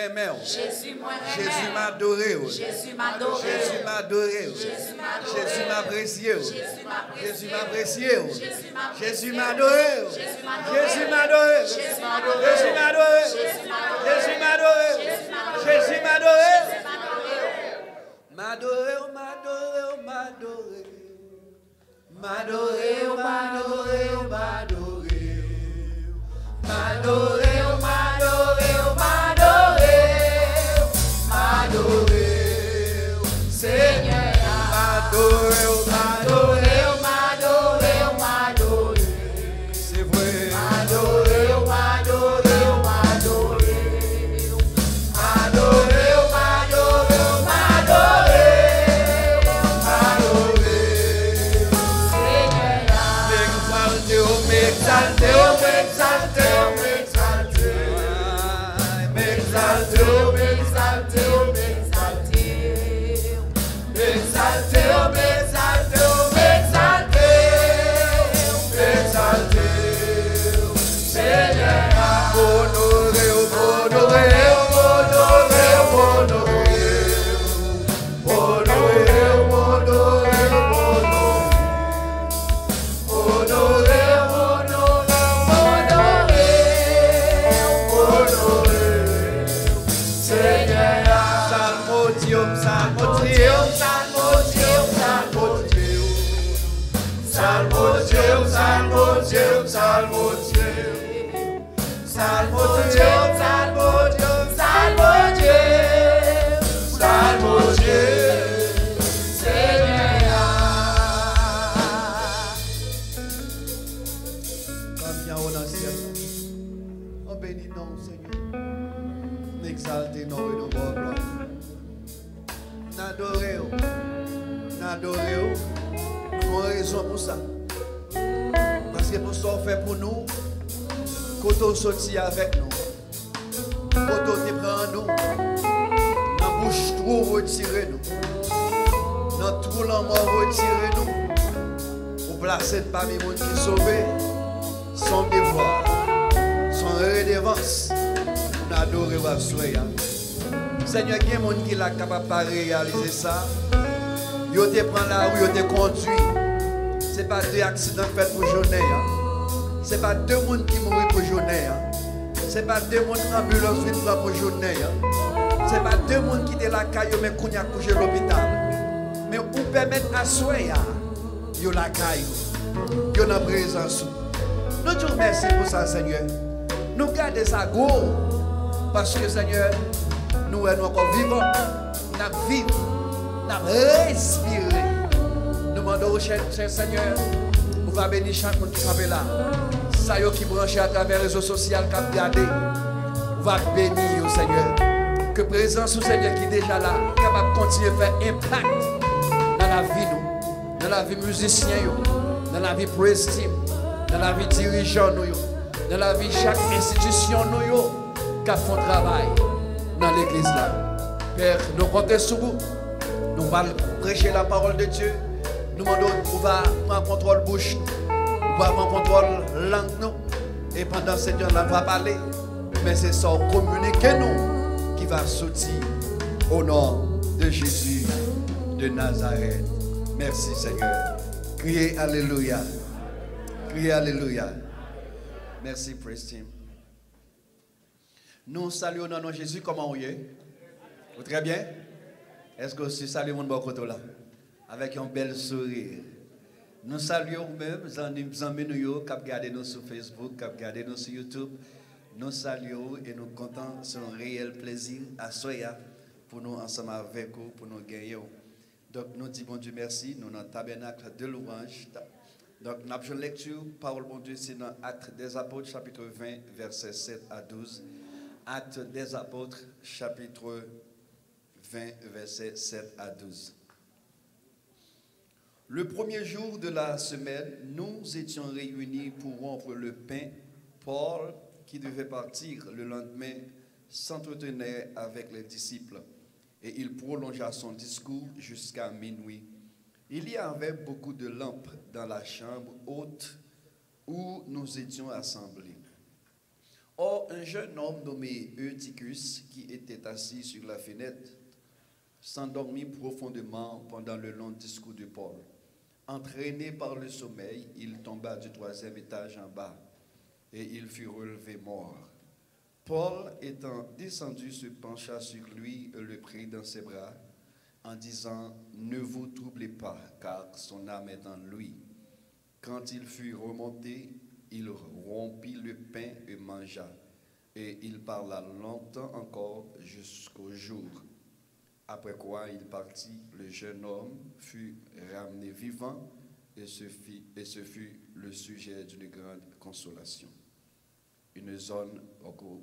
remet. Jésus moi Jésus m'a adoré. Jésus m'a adoré. Jésus m'a adoré. Jésus m'a apprécié. Jésus m'a apprécié. Jésus m'a adoré. Jésus m'a adoré. Jésus m'a adoré. Jésus m'a adoré. Jésus m'a adoré. M'adoré, m'adoré, m'adoré. M'adoré, m'adoré, m'adoré. M'adoré, m'adoré, m'adoré. M'adoré, Seigneur. M'adoré, m'adoré, m'adoré, m'adoré. C'est vrai. M'adoré, m'adoré, m'adoré. M'adoré, m'adoré, m'adoré. M'adoré, Seigneur. M'exalter, m'exalter, m'exalter, m'exalter, m'exalter, m'exalter, m'exalter, m'exalter, m'exalter, Seigneur. Honoré, honoré, honoré, honoré, honoré, honoré, honoré. On bénit non, Seigneur. N'exaltez non et nous gloire. N'adorez, n'adorez. Nous avons raison pour ça. Parce que pour ça, on fait pour nous. Quand on sortit avec nous. Quand on te prend nous. Dans la bouche trop retirez nous. Dans tout l'amour retirez nous. Pour placer parmi les gens qui sont sauvés. Son devoir. Son redevance. Nous adorons la soirée. Seigneur, il y a des gens qui sont capables de réaliser ça. Ils te prennent la rue, ils te conduisent. Ce n'est pas deux accidents faits pour journée. Ce n'est pas deux personnes qui mourent pour journée. Ce n'est pas deux personnes qui ambulance qui prennent pour journée. Ce n'est pas deux personnes qui sont la caille mais qui ont couché à l'hôpital. Mais pour permettre à soi, ils ont la caille. Ils ont la présence. Nous te remercions pour ça, Seigneur. Nous gardons ça go. Parce que, Seigneur, nous sommes encore vivants. Nous vivons. Nous respirons. Nous demandons au Seigneur, pour va bénir chaque monde qui est là. Ça y est qui branche à travers les réseaux sociaux, qui a regardé. On va bénir au Seigneur. Que présence au Seigneur qui est déjà là, capable de continuer à faire impact dans la vie, nous, dans la vie musicien, dans la vie praise team, dans la vie dirigeant, dans la vie chaque institution qui font travail dans l'église là. Père, nous comptons sur vous. Nous allons prêcher la parole de Dieu. Nous demandons qu'on va prendre contrôle bouche, on va prendre contrôle langue nous. Et pendant ce temps-là, on va parler. Mais c'est ça, communiquer nous qui va sortir au nom de Jésus de Nazareth. Merci Seigneur. Criez Alléluia. Criez Alléluia. Merci Praise Team. Nous saluons dans nom de Jésus. Comment vous êtes? Vous très bien? Est-ce que vous saluez mon bon côté là? Avec un bel sourire. Nous saluons même les amis qui regardent nous sur Facebook, qui regardent nous sur YouTube. Nous saluons et nous comptons sur un réel plaisir à Soya pour nous ensemble avec vous, pour nous gagner. Donc nous disons bon Dieu merci, nous dans le tabernacle de louange. Donc nous avons une lecture, parole bon Dieu, c'est dans Actes des Apôtres, chapitre 20, versets 7 à 12. Actes des Apôtres, chapitre 20, versets 7 à 12. Le premier jour de la semaine, nous étions réunis pour rompre le pain. Paul, qui devait partir le lendemain, s'entretenait avec les disciples et il prolongea son discours jusqu'à minuit. Il y avait beaucoup de lampes dans la chambre haute où nous étions assemblés. Or, un jeune homme nommé Eutychus, qui était assis sur la fenêtre, s'endormit profondément pendant le long discours de Paul. Entraîné par le sommeil, il tomba du 3e étage en bas et il fut relevé mort. Paul, étant descendu, se pencha sur lui et le prit dans ses bras en disant « Ne vous troublez pas, car son âme est en lui. » Quand il fut remonté, il rompit le pain et mangea, et il parla longtemps encore jusqu'au jour. Après quoi il partit, le jeune homme fut ramené vivant, et ce fut le sujet d'une grande consolation. Une zone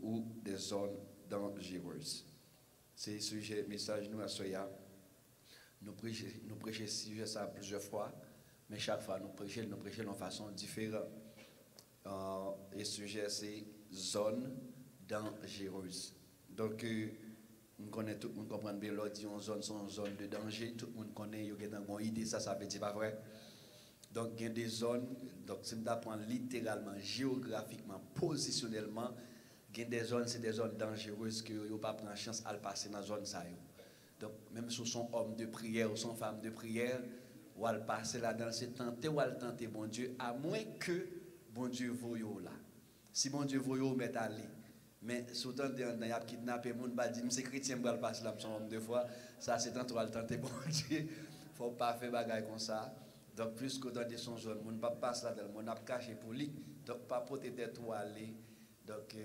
ou des zones dangereuses. C'est le sujet, message nous à Soya. Nous prêchons sujet ça plusieurs fois, mais chaque fois nous prêchons de façon différente. Et le sujet c'est zone dangereuse. Donc, on connaît tout le monde comprend bien l'autre une zone sont une zone de danger, tout le monde connaît, il y a une idée, ça veut dire pas vrai. Donc il y a des zones, donc si on apprend littéralement, géographiquement, positionnellement, il y a des zones, c'est des zones dangereuses que vous ne pas prendre chance à passer dans la zone ça. Donc même si vous sont homme de prière ou sont femme de prière, ou à passer là-dedans, c'est tenter ou à tenter bon Dieu, à moins que bon Dieu vous là. Si bon Dieu vous met à aller. Mais souvent, il y a kidnappé, les gens disent c'est chrétien, je passe là, deux fois. Ça, c'est tant trop le tenter, bon Dieu. Il ne faut pas faire des choses comme ça. Donc, plus que dans des zones, on ne peut pas passer là, on a caché pour lui. Donc, pas pour être trop aller. Donc,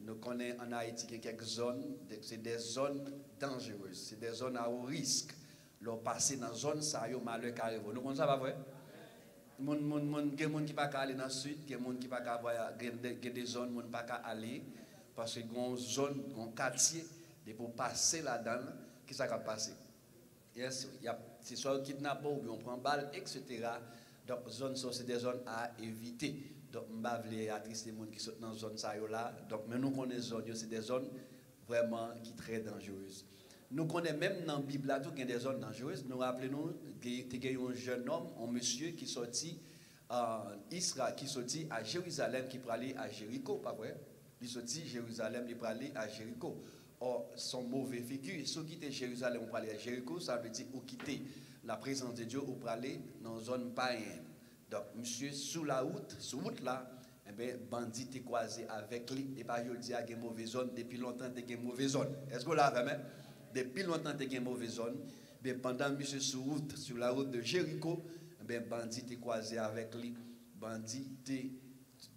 nous connaissons en Haïti quelques zones, c'est des zones dangereuses, c'est des zones à haut risque. Leur passer dans zone ça, il y a malheur qui arrive. Nous connaissons ça, pas vrai? Il y a des gens qui ne peuvent pas aller dans le sud, il y a des gens qui ne peuvent pas aller, il y a des zones où on ne peut pas aller. Parce qu'il y a une zone, un quartier, pour passer là-dedans, qui ça va passer? Yes, c'est soit kidnappé ou bien on prend balle, etc. Donc, zone, c'est des zones à éviter. Donc, je ne vais pas attrister les gens qui sont dans cette zone là. Donc, mais nous connaissons les zones, c'est des zones vraiment qui sont très dangereuses. Nous connaissons même dans la Bible, il y a des zones dangereuses. Nous rappelons qu'il y a un jeune homme, un monsieur qui sortit Israël, qui sortit à Jérusalem, qui pour aller à Jéricho, pas vrai? Il sortit Jérusalem, il pour aller à Jéricho. Or, son mauvais figure, si vous quittez Jérusalem pour aller à Jéricho, ça veut dire vous quittez la présence de Dieu pour aller dans une zone païenne. Donc, monsieur, sous la route, là, eh bien, bandit est croisé avec lui. Et pas je dis qu'il y a une mauvaise zone, depuis longtemps, il y a une mauvaise zone. Est-ce que vous l'avez même? Depuis longtemps, il y a une mauvaise zone. Mais pendant monsieur sur la route de Jéricho, eh bien, bandit est croisé avec lui. Bandit est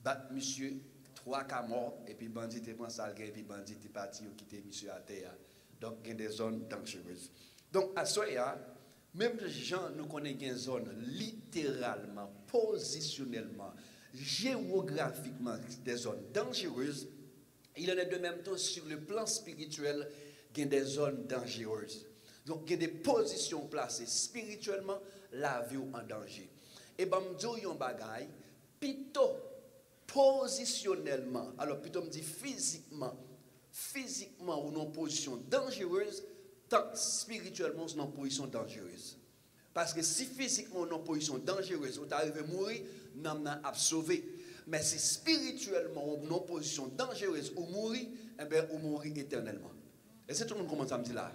bat monsieur. 3 cas morts, et puis bandit est pris ça, et puis bandit est parti, ou quitté monsieur à terre. Donc, il y a des zones dangereuses. Donc, à Soya, même les gens nous connaissent des zones littéralement, positionnellement, géographiquement, des zones dangereuses. Il en est de même temps sur le plan spirituel, il y a des zones dangereuses. Donc, il y a des positions placées spirituellement, la vie en danger. Et bien, je dis un bagay, plutôt positionnellement, alors plutôt me dit physiquement ou non position dangereuse, tant spirituellement ou non position dangereuse. Parce que si physiquement ou non position dangereuse, vous arrivez à mourir, nous pas sauvé. Mais si spirituellement ou non position dangereuse ou mourir, eh bien vous mourir éternellement. Et c'est tout le monde commence à me dire là.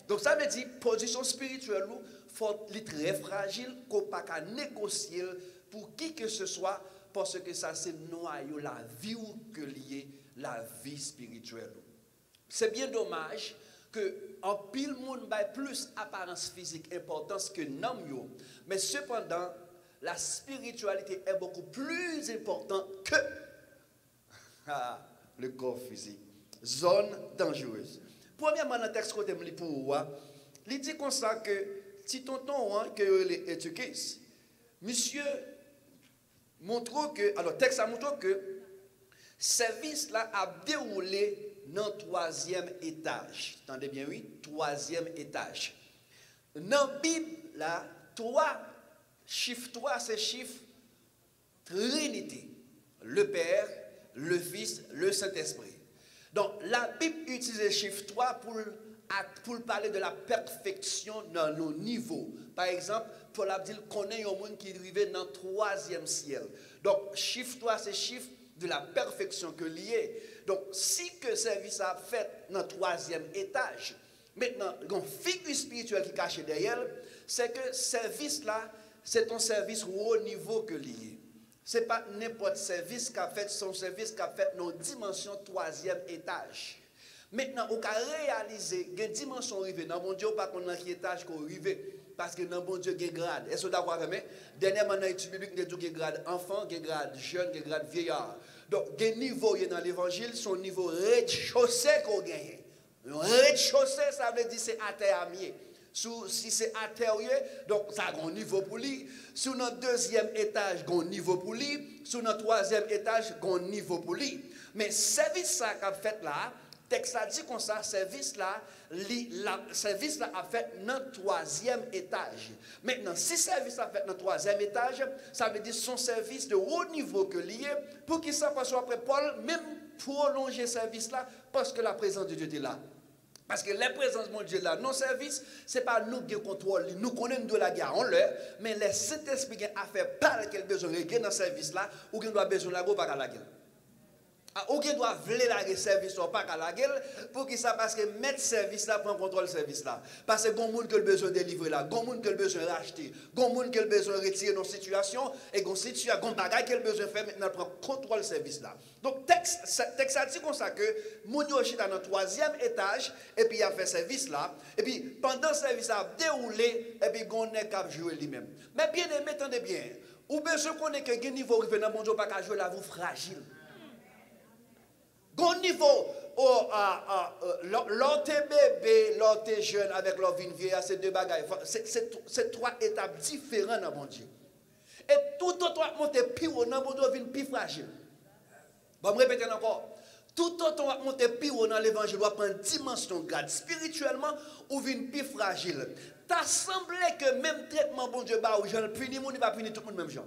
Donc ça veut dire position spirituelle, faut être très fragile, qu'on ne peut pas négocier pour qui que ce soit. Parce que ça, c'est noyau la vie que lié la vie spirituelle. C'est bien dommage que en pile monde a plus apparence physique importance que nous. Mais cependant, la spiritualité est beaucoup plus importante que le corps physique. Zone dangereuse. Premièrement, dans le texte que je lis pour vous, il dit comme ça que si tonton que les Eutychus, monsieur montre que, alors texte ça montre que service là a déroulé dans le 3e étage. Attendez bien, oui, 3e étage. Dans la Bible, là, 3, chiffre 3, c'est chiffre Trinité. Le Père, le Fils, le Saint-Esprit. Donc, la Bible utilise le chiffre 3 pour parler de la perfection dans nos niveaux. Par exemple, Paul a dit qu'on est un monde qui est arrivé dans le 3e ciel. Donc, chiffre 3, c'est chiffre de la perfection que lié Donc, si que service a fait dans le 3e étage, maintenant, il y a une figure spirituelle qui est cachée derrière, c'est que service là, c'est un service haut niveau que lié. Ce n'est pas n'importe service qu'a fait, son service qu'a fait dans la dimension 3e étage. Maintenant, on a réalisé que dimension arrivée. Dans mon Dieu, pas qu'on a qui étage qu'on arrive. Parce que dans mon Dieu, il y a grade. Est-ce que vous êtes d'accord avec moi? Dernièrement, dans l'étude biblique, il y a grade enfant, il y a grade jeune, il y a grade vieillard. Donc, il y a un niveau dans l'évangile, son niveau rez-de-chaussée qu'on gagne. Rez-de-chaussée, ça veut dire c'est à terre. Si c'est à terre, donc ça a un niveau pour lui. Sur notre 2e étage, il y a un niveau pour lui. Sur notre 3e étage, il y a un niveau pour lui. Mais service ça qu'a fait là, texte a dit comme ça, service là a fait dans le 3e étage. Maintenant, si service a fait dans le 3e étage, ça veut dire son service de haut niveau que lié, pour qu'il s'en passe après Paul, même prolonger service là, parce que la présence de Dieu est là. Parce que la présence de Dieu là, non service, ce n'est pas nous qui contrôlons, nous connaissons de la guerre, on l'a, mais les Saint-Esprit qui a fait par quel besoin de dans ce service là, ou qui doit besoin de la guerre, pas la guerre. Ou qui doit vouloir la service ou pas la gueule pour qu'il ça parce que mettre service là prend contrôle service là parce que gon monde qui a besoin de livrer là gon monde qui a besoin de racheter gon monde qui a besoin de retirer dans situation et gon situation gon bagage qui a besoin de faire maintenant prend contrôle service là. Donc texte a dit comme ça que moun yo chita dans 3e étage et puis il a fait service là et puis pendant service a déroulé et puis gon nèg a jouer lui-même. Mais bien aimé attendez bien ou besoin connaît que gen niveau rive dans mon Dieu pas jouer là vous fragile. Bon niveau, l'autre bébé, l'autre jeune avec leur vie vieille, c'est 2 bagages. C'est 3 étapes différentes dans mon Dieu. Et tout autre monter plus haut dans mon Dieu vient plus fragile. Bon, je répète encore. Tout autre monter plus haut dans l'évangile doit prendre dimension grade spirituellement ou vient plus fragile. T'as semblé que même traitement bon Dieu bah ou j'en puni moun, il va punir tout le monde même genre.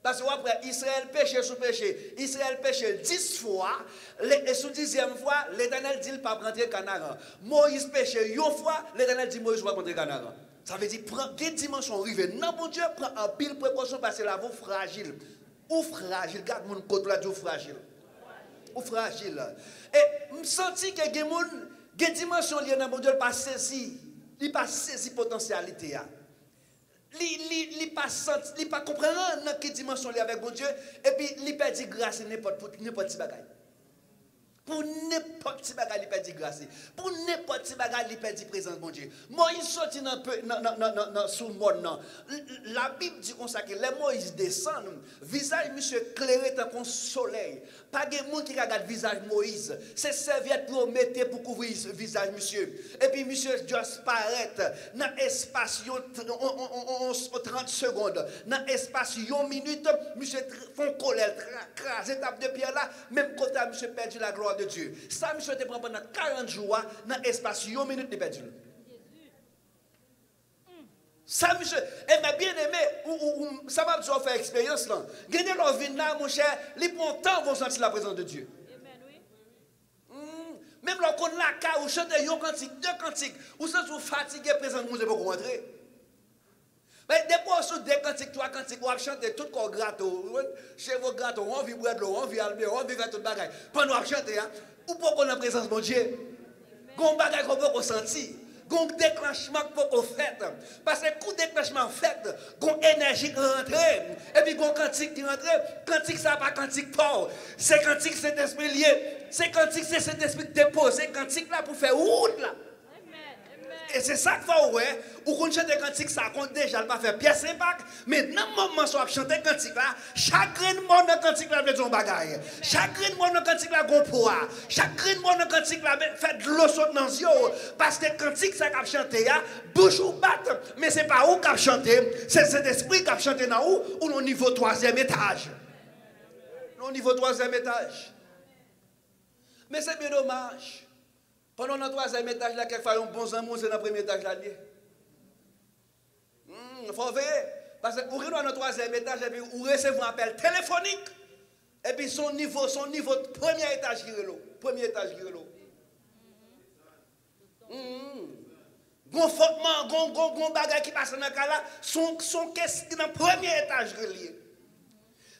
Parce que après, Israël péché sous péché. Israël péché 10 fois. Et sous 10e fois, l'Éternel dit qu'il ne va pas rentrer Canaan. Moïse péché 1 fois. L'Éternel dit Moïse va rentrer Canaan. Ça veut dire, prends quelle dimension arrive. Non, mon Dieu, prend un pile précaution parce que là, vous fragile. Ou fragile. Garde mon côté là, vous fragile. Ou fragile. Et je sens que les gens, les dimensions liées dans mon Dieu, pas saisi. Il pas saisi potentialité. Il pas comprendre dans quelle dimension il est avec mon Dieu et puis il perd grâce n'importe petit bagage. Pour n'importe petit bagage il perd grâce. Pour n'importe petit bagage il perd présence de mon Dieu. Moïse sorti dans sous le monde. La Bible dit comme ça que les Moïse descend, visage monsieur éclairé comme soleil. Pas de monde qui regarde visage Moïse. C'est serviette pour mettre pour couvrir le visage monsieur. Et puis monsieur juste paraître dans l'espace 30 secondes. Dans l'espace 1 minute, monsieur font colère, crase tape de pierre là, même côté monsieur perdu la gloire de Dieu. Ça monsieur te prend pendant 40 jours dans l'espace 1 minute de perdu. Ça, monsieur, et m'a bien aimé, ça va vous faire expérience là. Gagnez leur vie là, mon cher, les bons temps vont sentir la présence de Dieu. Même lorsqu'on a la ou chante un cantique, 2 cantiques, ou ça vous fatigué, présent de Dieu pour rentrer. Mais des fois, sur 2 cantiques, 3 cantiques, vous chanter tout corps gâteau, chez vos gâteaux, on vit boire de l'eau, on vit almer, on vit faire tout le bagage. Pendant que vous chantez, ou pour qu'on a la présence de Dieu, qu'on bagage qu'on peut sentir. Gon déclenchement pour qu'on fait parce que coup déclenchement fait gon énergie rentrée et puis gon cantique qui rentre cantique ça pas cantique fort c'est cantique cet esprit lié c'est cantique c'est cet esprit déposé cantique là pour faire route là. Et c'est ça qu'il faut, ouais. Ou qu'on chante cantique, ça compte déjà, il va faire pièce impact. Mais dans le moment où on chante cantique là, chaque monde dans cantique là, fait un bagaille. Chaque monde dans cantique là, gon poids. Chaque monde dans cantique là, fait de l'eau saute dans les yeux. Parce que cantique, ça qu'a chanté, bouche ou batte. Mais ce n'est pas où qu'a chanté, c'est cet esprit qu'a chanté dans où, ou au niveau 3e étage. Au niveau 3e étage. Mais c'est bien dommage. Pendant le 3e étage, là, quelquefois, un bon amour, c'est dans le 1er étage là. Il faut veiller. Parce que vous êtes dans le 3e étage, et puis vous recevez un appel téléphonique. Et puis son niveau de 1er étage qui est là. 1er étage qui est là. Gon frottement, gon bagage qui passe dans le cas là, son caisse dans le 1er étage relié.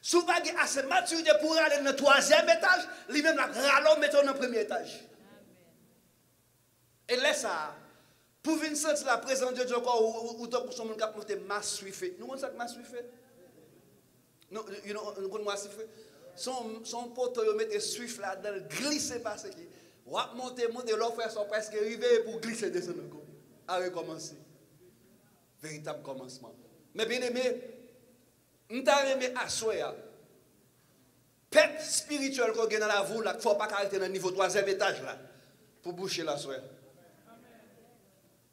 Si vous n'avez pas assez de maturité pour aller dans le troisième étage, lui-même la rallonge, mettons dans le premier étage. Et là, ça, pour venir sentir la présence de Dieu, ou pour son monde qui a monté masse suifée. Nous, on sait que masse suifée? Non, nous connaissons masse suifée. Son poteau, il met suif là, dans glisser par ce qui. On va monter, l'autre frère sont presque arrivés pour glisser descendre. À recommencer. Véritable commencement. Mais bien aimé, nous t'avons aimé asseoir. Pète spirituel qu'on a dans la voie, il ne faut pas arrêter dans le niveau 3e étage là. Pour boucher la soie.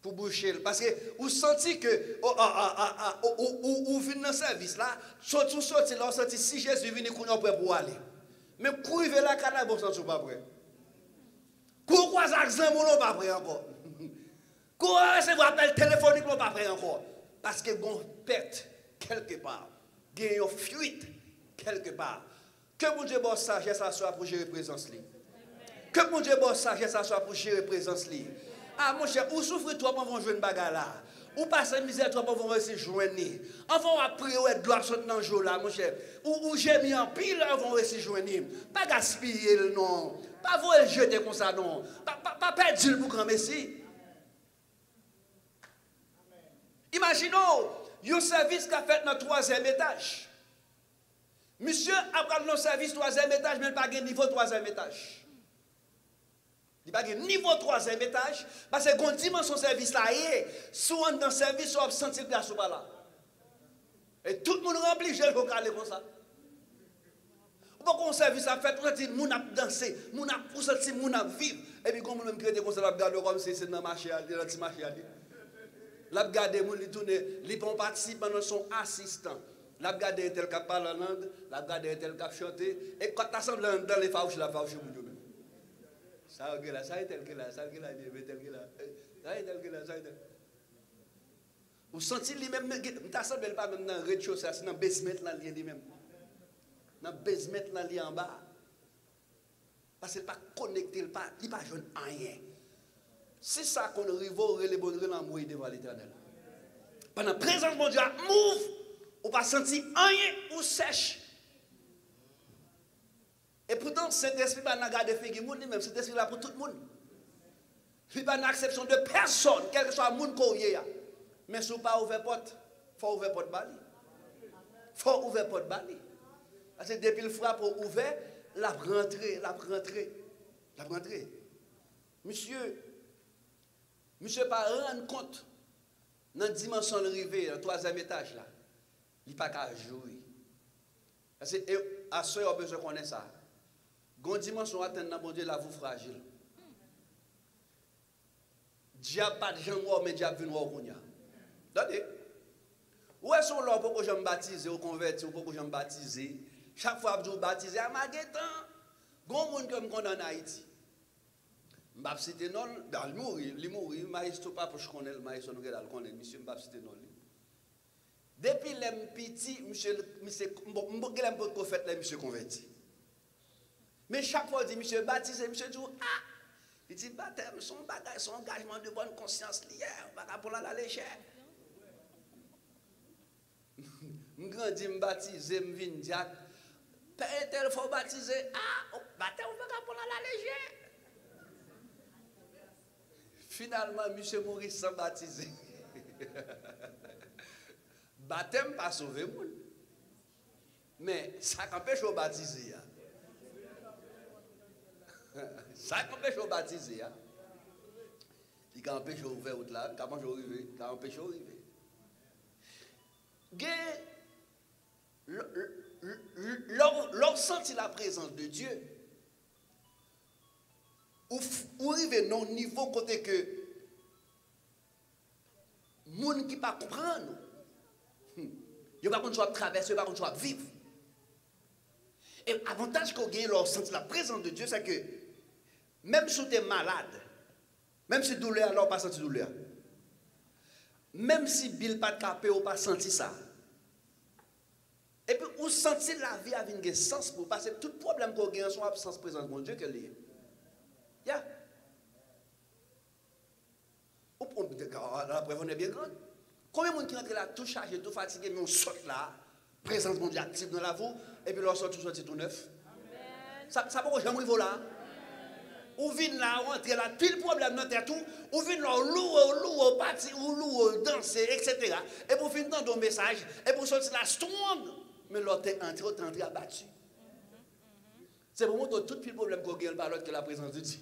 Pour boucher. Parce que vous sentez que, vous venez dans le service là, vous sortez là, vous sentez si Jésus vient pour aller. Mais courir la canne, vous ne sentez pas prêt. Pourquoi ça ne pas prêt encore? Pourquoi recevoir appel téléphonique, vous pas prêt encore? Parce que vous pète quelque part. Il y a une fuite quelque part. Que mon Dieu bonne sagesse soit pour gérer présence li. Que mon Dieu bonne sagesse soit pour gérer présence li. Ah mon cher, ou souffre toi pour jouer une bagarre là. Ou passer misère toi pour se joindre. Enfin après ouais gloire saute dans jour là mon cher. Ou j'ai mis en pile avant se joindre. Pas gaspiller le non. Pas vous le jeter comme ça non. Pas perdre le pour grand messie. Imaginons un service qui a fait dans le 3e étage. Monsieur a pris nos services 3e étage, mais il n'a pas de niveau 3e étage. Il n'a pas de niveau 3e étage, parce que quand dimension service là, si on est dans le service, on va sentir place ou pas là. Et tout le monde remplit, je vais caler comme ça. Pourquoi on service a fait, on a dit, on a dansé, on a poussé, on a vivre. Et puis, comme on a créé comme ça, on a regardé comme si c'est dans le marché, dans le petit marché. L'a regardé, il tourne, il participe dans son assistant. L'a regardé tel qui parle en langue, l'a regardé tel qui chante. Et quand tu assembles dans les fauches, la fauche pour Dieu. Ça est là, ça est tel que là, ça est là, tel que là, ça est tel que là, ça est tel. Vous sentez lui-même, tu assembles pas même dans le rez-de-chaussée, c'est dans le basement là, lui-même. Dans le basement là, lui en bas. Parce qu'il n'est pas connecté, il n'est pas jeune rien. C'est ça qu'on arrive à les bonnes mourir devant l'Éternel. Pendant la présence de Dieu, move, on pas sentir rien ou sèche. Et pourtant, cet esprit va pas garder figure monde même, cet esprit là pour tout le monde. Il pas d'acception de personne, quel que soit le monde qu'on y a. Mais si on pas ouvert porte, faut ouvrir porte bali. Faut ouvrir porte bali. Parce que depuis le frappe ouvert, la rentrée. Monsieur pas rendre compte dans la dimension de l'arrivée, dans le 3e étage là. Il n'est pas qu'à jouer. Parce que à ce moment, besoin qu'on ait ça. Quand dimension atteint dans bon Dieu, la vous fragile. Diable pas de gens mais diable vient voir qu'on y a. Attendez. Où est-ce qu'on l'a pour que je me baptise ou convertir ou pour que je me baptise? Chaque fois que je me baptise, à ma guetan, grand monde comme qu'on en Haïti. M'bap cité non, dans le mourir, maïsto pas pour je connais le maïsto nous regarde connaît monsieur m'bap cité non. Depuis les petit monsieur m'gèlem pour qu'on fait les monsieur converti. Mais chaque fois dit monsieur baptisé, monsieur dit il dit baptême son bagage, son engagement de bonne conscience lié, on va pas pour la légère. M'grandi m'baptisé, m'vinn diak. Père tel faut baptiser, baptême on va pas pour la légère. Finalement, monsieur Maurice s'est baptisé. Baptême pas sauvé moun. Mais ça qu'empêche au baptiser. Ça qu'empêche au baptiser. Il qu'empêche au ouvert out là, qu'empêche au arriver, qu'empêche au arriver. L'on sentit la présence de Dieu. Ou arriver à un niveau côté que moun qui pas comprendre, il pas qu'on soit traverser, pas qu'on soit vivre. Et l'avantage qu'on gagne lorsqu'on sent la présence de Dieu, c'est que même si tu es malade, même si douleur, alors pas senti douleur. Même si Bill pas capé ou pas senti ça. Et puis ou sentir la vie avec un sens pour passer tout problème qu'on gagne son absence présence de mon Dieu que lié. Ya. La preuve on est bien grande. Combien de monde qui rentre là tout chargé, tout fatigué, mais on saute là, présence mondiale active dans la vie, et puis lorsque tu sortis tout neuf. Ça peut jamais arriver là. Ou vient là, rentrer là, pile problème dans terre tout, ou vient là, louer, partir, ou louer, danser, etc. Et pour finir dans ton message, et pour sortir là, strong, mais l'autre est entré abattu. C'est pour montrer tout le problème qu'on gagne par l'autre que la présence de Dieu.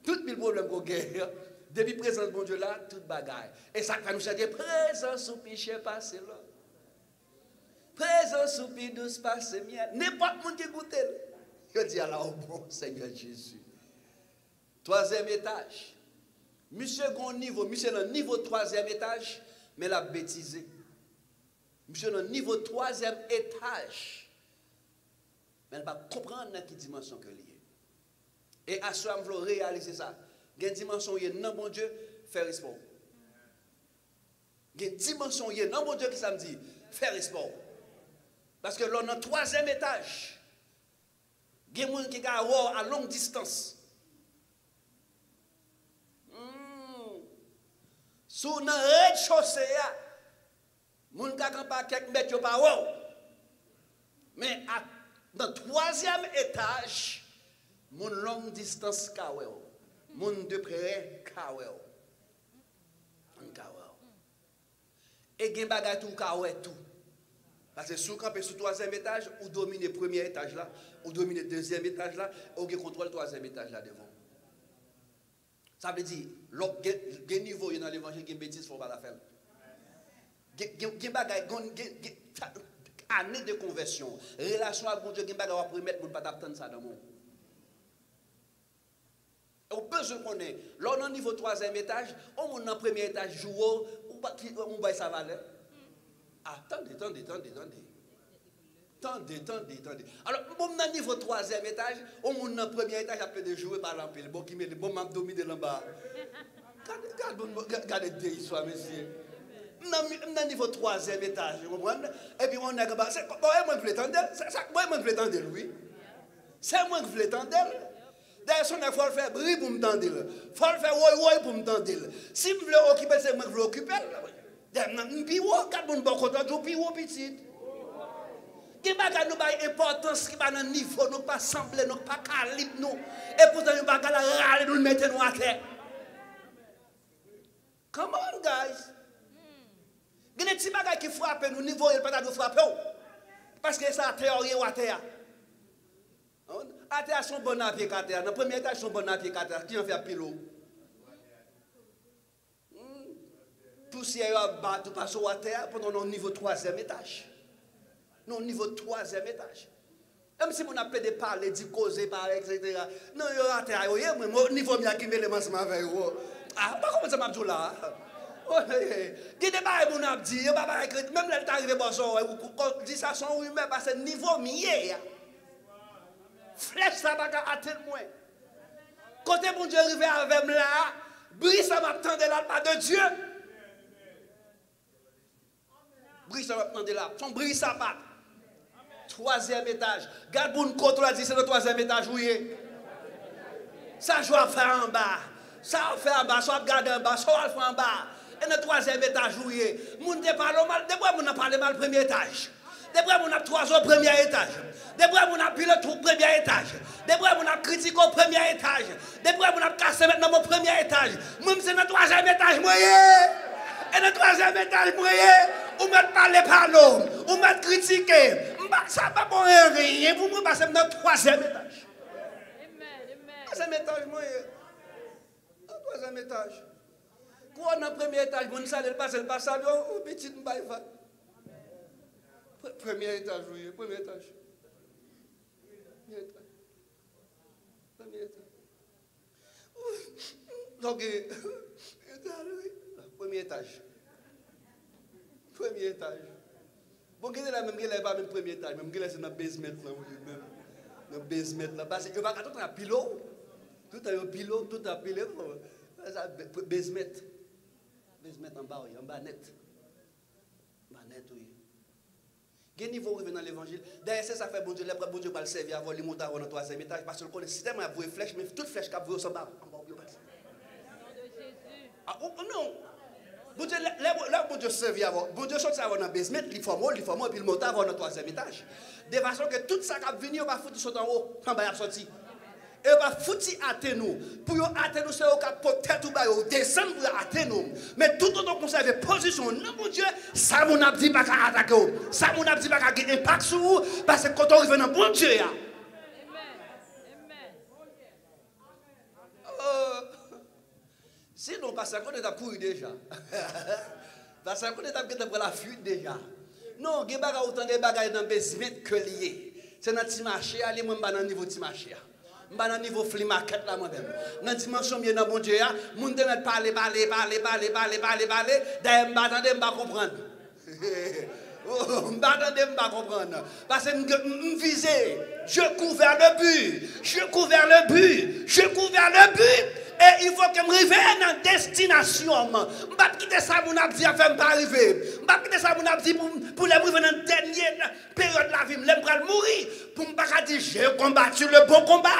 Tout le problème qu'on gagne, depuis la présence de mon Dieu là, toute bagaille. Et ça va nous chercher présence ou péché passé là. Présence ou péché douce passé miel. N'importe qui qui goûte. Je dis à la bon Seigneur Jésus. Troisième étage. Monsieur gon niveau, monsieur dans niveau troisième étage, mais la bêtisé. Monsieur dans niveau troisième étage. Mais elle va comprendre dans quelle dimension que lié. Et à ce moment là réaliser ça. Il y a une dimension qui est non bon Dieu, faire sport. Il y a une dimension qui est non bon Dieu qui ça me dit, faire sport. Parce que là, dans le troisième étage, il y a des gens qui sont à longue distance. Sous le rez-de-chaussée, les gens qui sont pas quelques mètres par haut. Mais dans le troisième étage, mon longue distance kawel, mon de près kawel, et gen bagay tout kawel tout. Parce que sous campé sur troisième étage, ou domine le premier étage là, ou domine le deuxième étage là, ou gen contrôle le troisième étage là devant. Ça veut dire, gen niveau dans l'évangile, gen bêtise faut pas la faire. Gen bagay année de conversion, relation avec Dieu, gen bagay va permettre pour pas t'attendre ça dans mon. On peut se connaître. Là, on est au niveau 3e étage, on est au premier étage, joue, on va ça valeur. Attendez. Alors, on est au niveau 3e étage, on est au premier étage, après de jouer par l'empile. Bon, qui met le bon m'a dominé là bas. Regardez deux histoires, monsieur. On est au niveau 3e étage, vous comprenez? Et puis, on est là-bas. C'est moi qui voulais tendre, oui. C'est moi qui voulais tendre. D'ailleurs, il faut faire bruit pour me tendre. Il faut faire oui pour me tendre. Si je veux occuper, c'est moi qui veux occuper. Puis, quand on va content, puis petit. Qui va nous donner importance, qui va dans niveau, nous pas sembler, nous pas calibre, nous. Et pourtant, nous pas râler, nous mettre nous à terre. Come on, guys. Il y a des petits bagages qui frappent nous, niveau, il ne peut pas nous frapper. Parce que ça a théorie ou à terre. À terre, sont bons à pied à terre. Dans le premier étage, sont bons à pied à terre. Qui en fait pilot? Poussière à bas, tout passe à terre pendant le niveau 3e étage. Non, niveau 3e étage. Même si on a fait des parler, des causer, parler, etc. Non, il y a à terre. Au niveau bien qui met les mains avec vous. Ah, pas comment ça m'a dit là? Il y a des bails qu'on a dit, même là, il est arrivé, dit ça son humain, parce que niveau mieux. Flèche ça va atteindre moi. Côté mon Dieu arrivé avec moi là, brise ça m'attendait là pas de Dieu. Brise ça m'attendait là, son brise ça pas. 3e étage. Garde pour nous contrôler dit c'est le 3e étage oui. Ça je vais faire en bas. Ça va faire en bas, ça va garder en bas, ça va faire en bas. Et le 3e étage oui. Moun te parle mal, de quoi moun parle mal premier étage. Depuis qu'on a 3 ans au premier étage. Depuis qu'on a pris le tout au premier étage. Depuis qu'on a critiqué au premier étage. Depuis qu'on a cassé maintenant au premier étage. Même si c'est le 3e étage moyen. Et le 3e étage moyen, on m'a parlé par l'homme. On m'a critiqué. Ça va pas rien. Vous me passez dans le 3e étage. Amen. 3e étage moyen. 3e étage. Quand on a le premier étage, on s'allait le passer, on petit m'baïfa. Premier étage, oui, premier étage. Premier étage. Donc, premier étage. Premier étage. Bon, il y a même pas même premier étage, même c'est dans le basement là, dans le basement là, parce que tout un pilote, tout un pilote, tout un pilote, basement en bas, en bas net. Bas net, oui. Quel niveau arrive dans l'évangile? D'ailleurs, ça fait bon Dieu, bon Dieu va le servir avant de monter dans le 3e étage, parce que le système a voué flèche, mais toute flèche qui a voué au bas. Ah, non! Bon Dieu, là, bon Dieu servi avant. Bon Dieu sorti avant dans le basement, il forme, et puis il monte avant dans le 3e étage. De façon que tout ça qui va venir, on va foutre sur en haut, en bas, il sorti. Et on va foutre à nous. Pour atteindre nous, c'est au cas peut-être ou bas, descendre pour atteindre nous. Mais tout le temps qu'on conserve position, non, mon Dieu, ça, mon abdi, pas qu'à attaquer. Ça, mon abdi, pas qu'à gagner impact sur vous, parce que quand on revient dans bon Dieu, sinon, parce qu'on est à courir déjà. Parce qu'on est à la fuite déjà. Non, il y a autant de bagages dans le basement que lié. C'est dans le marché, allez, moi, je suis dans le niveau de marché. Je suis dans le niveau flea market là moi-même. Dans la dimension bien dans bon Dieu, je suis parler. D'ailleurs, je ne comprendre. Je ne comprendre. Parce que je visais, je couvert le but. Et il faut que je revienne dans la destination. Je ne vais pas quitter ça pour ne pas arriver. Je ne vais pas quitter ça pour arriver dans la dernière période de la vie. Je vais mourir pour ne pas dire j'ai combattu le bon combat.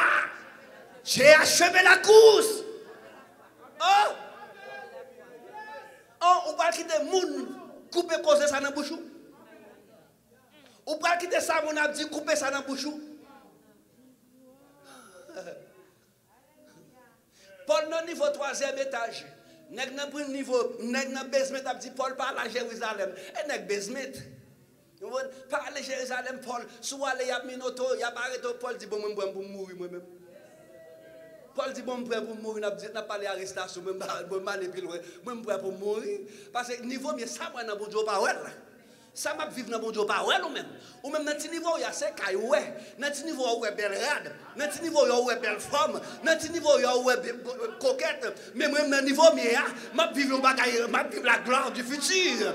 J'ai achevé la course. Oh, on va quitter le monde, couper cause ça dans la bouche. On va quitter ça, mon abdi, couper ça dans la bouche. Paul dans niveau 3e étage. Nèg dans niveau basement a dit Paul parle à Jérusalem. Et nèg basement. Parle à Jérusalem Paul, soit aller y a minoto, y a arrêté Paul dit bon moi pour mourir moi même. Paul dit bon prêt pour mourir, n'a pas les arrestations même mal et puis moi prêt pour mourir parce que niveau mais ça moi dans bon Dieu pas ouais. Ça m'a vivre dans bon Dieu pas ouais ou même dans petit niveau il y a c'est caille ouais dans petit niveau ouais belle rade dans petit niveau ouais belle femme dans petit niveau ouais coquette mais même dans niveau mais m'a vivre m'a vivre la gloire du futur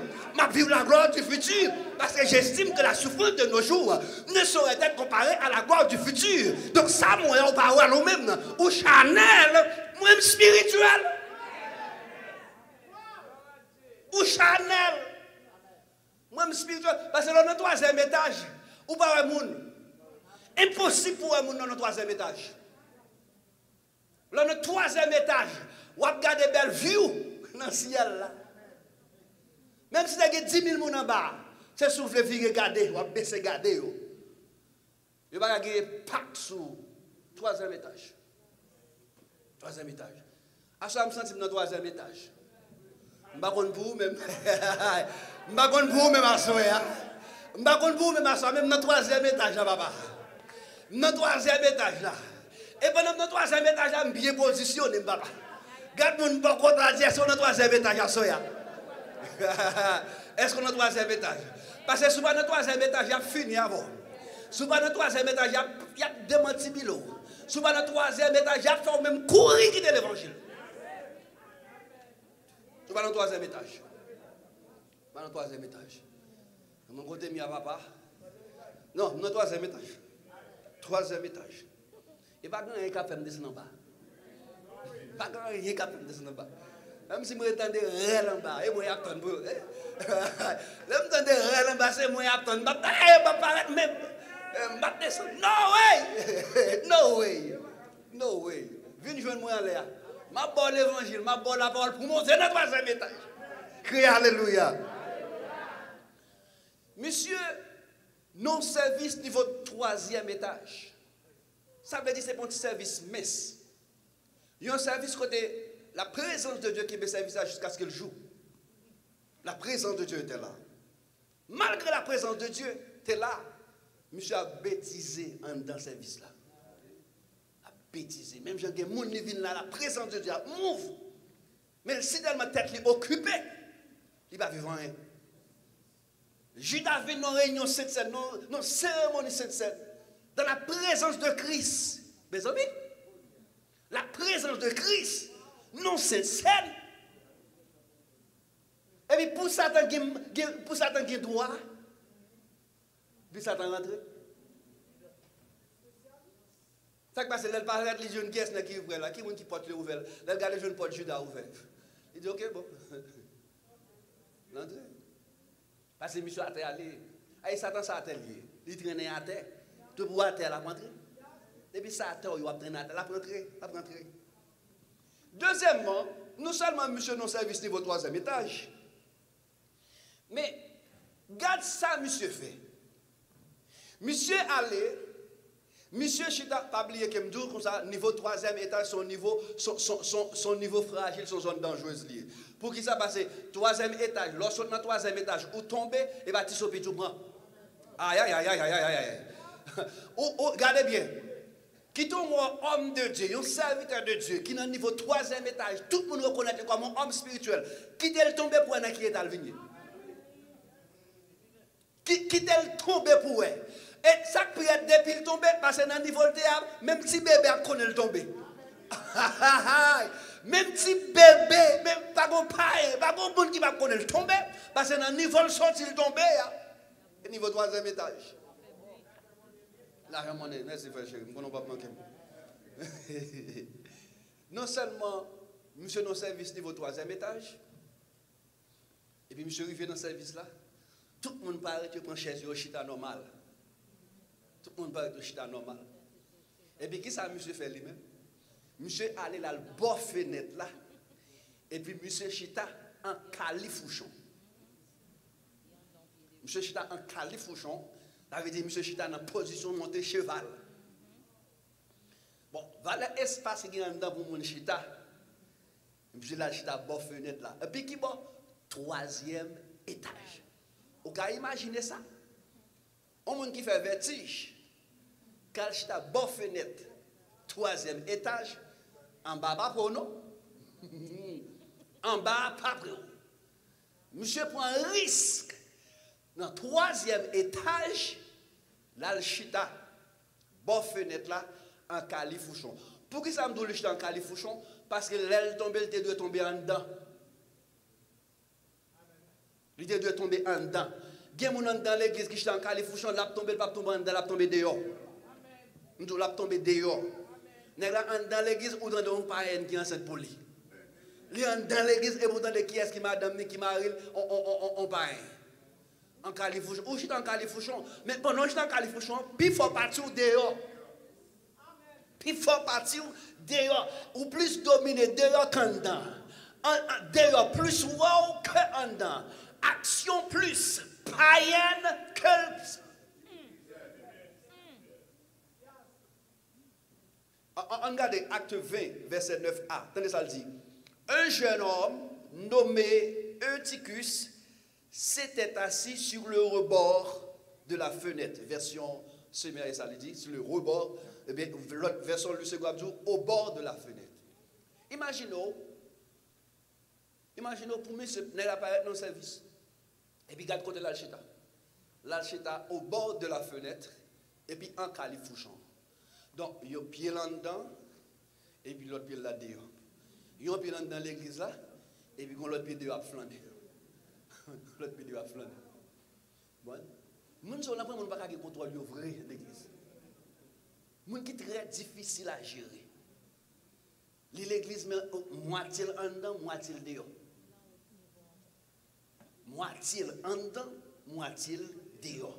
parce que j'estime que la souffrance de nos jours ne saurait être comparée à la gloire du futur. Donc ça moi on pas ouais ou même ou Chanel même spirituel ou Chanel moi, spirituel, parce que dans le 3e étage, ou pas un monde. Impossible pour un monde dans le 3e étage. Dans le 3e étage, ou regarder belle vue dans le ciel là. Même si il y a 10 000 personnes en bas, c'est souffle vie regarder, ou baisser regarder. Il va y avoir un pacte sur le 3e étage. 3e étage. À ça, je me sens dans le 3e étage. Je ne sais pas pour vous même. Je ne sais pas pour vous même à soya. Je ne sais pas pour vous même à soya. Même dans le 3e étage là, papa. Dans le 3e étage là. Et pendant le 3e étage là, je suis bien positionné, papa. Garde mon bon contradiction dans le 3e étage à soya. Est-ce qu'on est dans le 3e étage? Parce que souvent dans le 3e étage, il y a fini avant. Souvent dans le 3e étage, il y a démenti bilo. Souvent dans le 3e étage, il y a fait même courir quitter l'évangile. Tu vas dans le 3e étage. Dans le 3e étage. Mon côté, mi à papa. Non, dans le 3e étage. 3e étage. Et pas grand chose qui fait me descendre en bas. Pas grand chose qui fait me descendre en bas. Même si je m'entendais réel en bas, et moi j'attends. Je m'entendais réel en bas, c'est moi j'attends. Je ne paraître même. Je descendre. No way. Viens joindre moi en l'air. Ma bonne l'évangile, ma bonne la parole pour monter dans le 3e étage. Criez Alléluia. Monsieur, non-service niveau 3e étage. Ça veut dire que c'est un petit service messe. Il y a un service côté la présence de Dieu qui me service jusqu'à ce qu'il joue. La présence de Dieu était là. Malgré la présence de Dieu, tu es là. Monsieur a bêtisé dans le service là. Bêtisé. Même j'ai des gens qui viennent là, la présence de Dieu move. Mais si dans ma tête est occupée, il va vivre rien. Judas vient dans réunion cette scène, dans cérémonie cette scène, dans la présence de Christ. Mes amis, la présence de Christ, non cette scène. Et puis pour Satan qui est droit, puis Satan rentre. Ça qui passe, elle parle de les jeunes caisses qui ouvrent là, qui qui porte les ouverts. Elle regarde les jeunes portes Judas ouverts. Il dit OK, bon. L'entrée. Parce que monsieur a terre allé. Aïe Satan ça a terre lié. Il traîne à terre. Tout pour à terre la rentrer. Depuis ça à terre, il va traîner à terre, la rentrer. Deuxièmement, non seulement monsieur non service niveau 3e étage, mais regarde ça monsieur fait. Monsieur allé, monsieur chita pas oublier que me dit comme ça niveau 3e étage son niveau fragile, son zone dangereuse liée. Pour qui ça passe 3e étage, lorsqu'on est dans 3e étage ou tomber et va tisser tout prend. Aïe aïe aïe aïe aïe aïe. Regardez bien. Qui tombe un homme de Dieu, un serviteur de Dieu, qui est dans le niveau 3e étage, tout le monde reconnaît comme un homme spirituel. Qui est tombé pour un qui est à venir? Qui est tombé pour elle? Et ça peut être depuis le tomber, parce que dans le niveau de théâtre, même si bébé a connu le tomber. Même si bébé, même pas de paille, pas de monde qui va connaître le tomber, parce que dans le niveau de sortie le tomber, au niveau 3e étage. Là, merci frère chéri, je ne vais pas manquer. Non seulement, monsieur dans le service niveau 3e étage, et puis monsieur arrivé dans le service là, tout le monde paraît que prend chaise au chita normal. Tout le monde paraît au chita normal. Et puis qui ça monsieur fait lui-même? Monsieur allé là le bord fenêtre là, et puis monsieur chita en califouchon. Monsieur chita en califouchon. Ça veut dire monsieur chita dans position de monter cheval. Bon, voilà l'espace qui est en dedans pour mon chita. Monsieur là chita bord fenêtre là. Et puis qui bon 3e étage. Vous pouvez imaginer ça? Un monde qui fait vertige. Quand chita bord fenêtre 3e étage, en bas pas pour nous. En bas pas pour nous. Monsieur prend un risque. Dans le 3e étage, là, le chita, bon fenêtre là, en califouchon. Pour qui ça me dit le chita en califouchon? Parce que l'aile tombe, elle doit tomber en dedans. Il doit tomber en dedans. Bien mon dans l'église qui chita en califouchon, là, tomber, pas tomber en dedans, là, tomber dehors. Nous là, tomber dehors. Dans l'église, ou dans un parrain qui est enceinte pour lui. Dans l'église, et pourtant, qui est-ce qui madame, qui marie, on parrain. En califouchon, ou je suis en califouchon, mais pendant que je suis en califouchon, puis il faut partir dehors. Puis il faut partir dehors, ou plus dominer dehors qu'en dedans. Dehors plus wow qu'en dedans. Action plus païenne que. On regarde acte 20, verset 9a. Attendez ça le dit. Un jeune homme nommé Eutychus s'était assis sur le rebord de la fenêtre. Version Seméré, ça le dit, sur le rebord. Eh bien, l'autre version, le second dit, au bord de la fenêtre. Imaginons pour moi, ce n'est pas dans le service. Et puis, regarde côté l'alchita. L'alchita au bord de la fenêtre, et puis en califouchon. Donc, il y a un pied là-dedans, et puis l'autre pied là-dedans. Il y a un pied dans l'église là, et puis l'autre pied dehors à flander. L'autre pied dehors à flander. Bon. Moun son après, moun pas qu'à contrôler vrai l'église. Moun qui très difficile à gérer. L'église moitié en dedans, moitié dehors. Moitié en dedans, moitié dehors.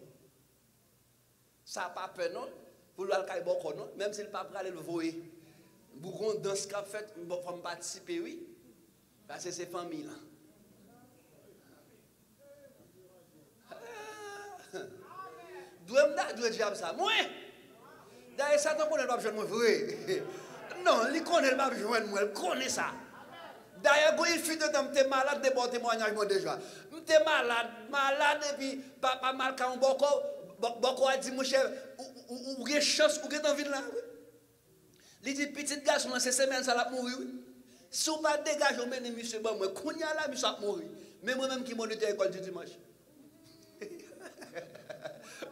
Ça n'a pas peur non. Pour le caille beaucoup non, même si le pape aller le voyer. Bougon dans ce qu'a fait, faut participer oui. Parce que c'est famille là. Doit dire ça. Moi. D'ailleurs Satan connaît pas besoin de moi vrai. Non, il connaît pas besoin de moi, il connaît ça. D'ailleurs, quand il fut de temps, t'es malade, des bons témoignages moi déjà. T'es malade et puis papa mal quand beaucoup a dit mon chef ou une chance ou que envie là. Il dit petit garçon c'est semaine ça l'a mourir. Si on pas dégager on mène monsieur bon moi kounya là monsieur a mourir. Mais moi même qui moniteur école du dimanche.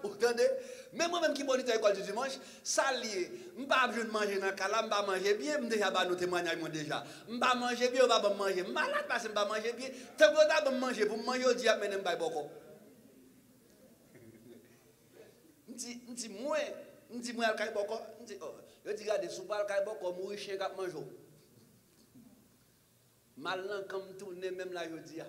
Vous entendez? Même moi même qui moniteur école du dimanche, ça lié. M'pas besoin de manger dans cala, m'pas manger bien, déjà ba nos témoignages moi déjà. M'pas manger bien, on va manger malade parce que m'pas manger bien. Tant que t'as manger pour manger au dia mais m'pas beaucoup. M'di moi al kay boko, m'di oh, yo di gade sou pas al kay boko mourir chien k'ap manjo. Mal nan comme tourner même là yo di a.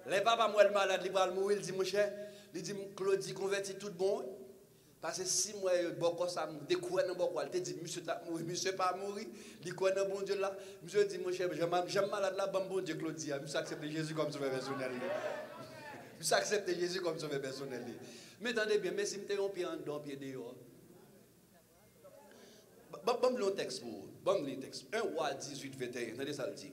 Les papa moi le malade, il va mourir, il dit mon cher, il dit Claudie converti tout bon. Parce que si moi, beaucoup ça me découvre dans beaucoup, elle te dit, monsieur pas mourir, il croit dans bon Dieu là. Monsieur dit, mon cher, j'aime malade là, bon Dieu Claudia. Monsieur accepte Jésus comme sauveur personnel. Monsieur accepte Jésus comme sauveur personnel. Mais attendez bien, mais si je me pied en dedans, pied dehors. Bon, le texte pour vous. Bon, le texte. 1 Roi 18, 21. Attendez ça le dit.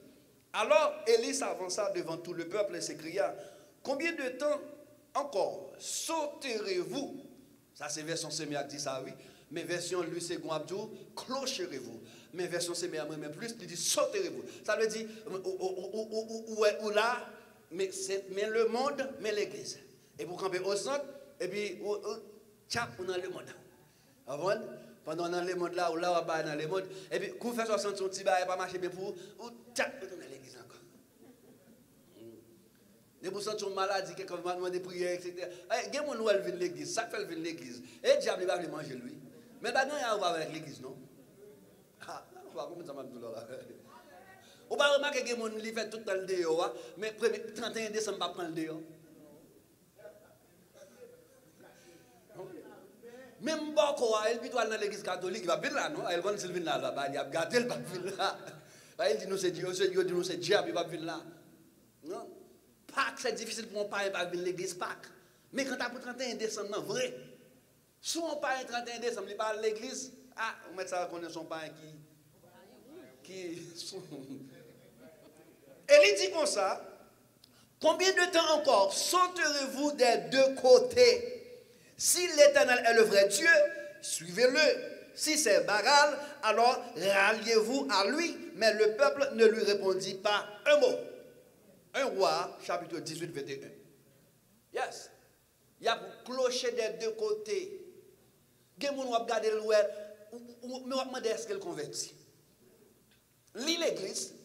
Alors, Élie s'avança devant tout le peuple et s'écria, combien de temps encore sauterez-vous? Ça, c'est version Séméa qui dit ça, oui. Mais version lui, c'est Abdou, clocherez-vous. Mais version Séméa, mais plus, il dit sauterez-vous. Ça veut dire, ou là, mais le monde, mais l'église. Et pour camper au centre, et puis, tchap, on a le monde. Avant, pendant dans le monde là, ou là, on a dans le monde, et puis, quand vous faites 60 son petit bail, pas marcher bien pour vous, ou tchap, on a l'église encore. Et pour sentir une maladie, quelqu'un va demander prière, etc. Il y a des gens qui viennent l'église, ça fait venir l'église. Et le diable va venir manger lui. Mais il n'y a rien à voir avec l'église, non? Ah, on va comment ça m'a dit là. On va remarquer que les gens qui font tout le temps le dehors, mais le 31 décembre, on va prendre le dehors. Même beaucoup, elle vit dans l'église catholique, il va venir là, non? Elle va venir là, il va garder, il va venir là. Il dit nous c'est Dieu, il dit nous c'est diable, il va venir là. Non? Pâques, c'est difficile pour mon père de venir à l'église Pâques. Mais quand tu as pour 31 décembre, non, vrai. Si on parle 31 décembre, il parle à l'église, ah, on met ça à connaître son père qui. Et il dit comme ça, combien de temps encore sauterez-vous des deux côtés? Si l'Éternel est le vrai Dieu, suivez-le. Si c'est Baal, alors ralliez-vous à lui. Mais le peuple ne lui répondit pas un mot. 1 Roi, chapitre 18, 21. Yes. Il y a pour clocher des deux côtés. Il y a des gens qui regardent le web, mais on va demander est-ce qu'elle convertit. Lis l'église,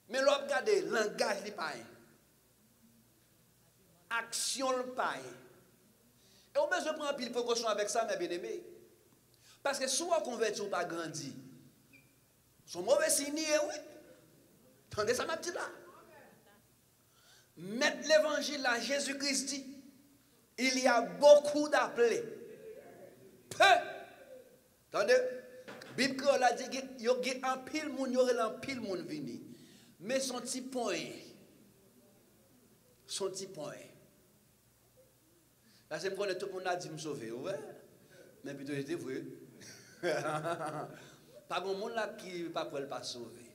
mais on regarde le langage du païen. Action le païen. Et on a besoin de prendre pile précaution avec ça, mes bien-aimés. Parce que si on convertit ou pas grandi, c'est mauvais signe, oui. Attendez, ça m'a dit là. Mettre l'évangile à Jésus-Christ dit, il y a beaucoup d'appelés. Peu. Attendez, la Bible a dit qu'il y a un pile monde, il y aura un pile monde venu. Mais son petit point. Son petit point. Là, c'est que tout le monde a dit me sauver, ouais. Mais plutôt j'étais vrai. Pas grand monde là qui ne peut pas sauver.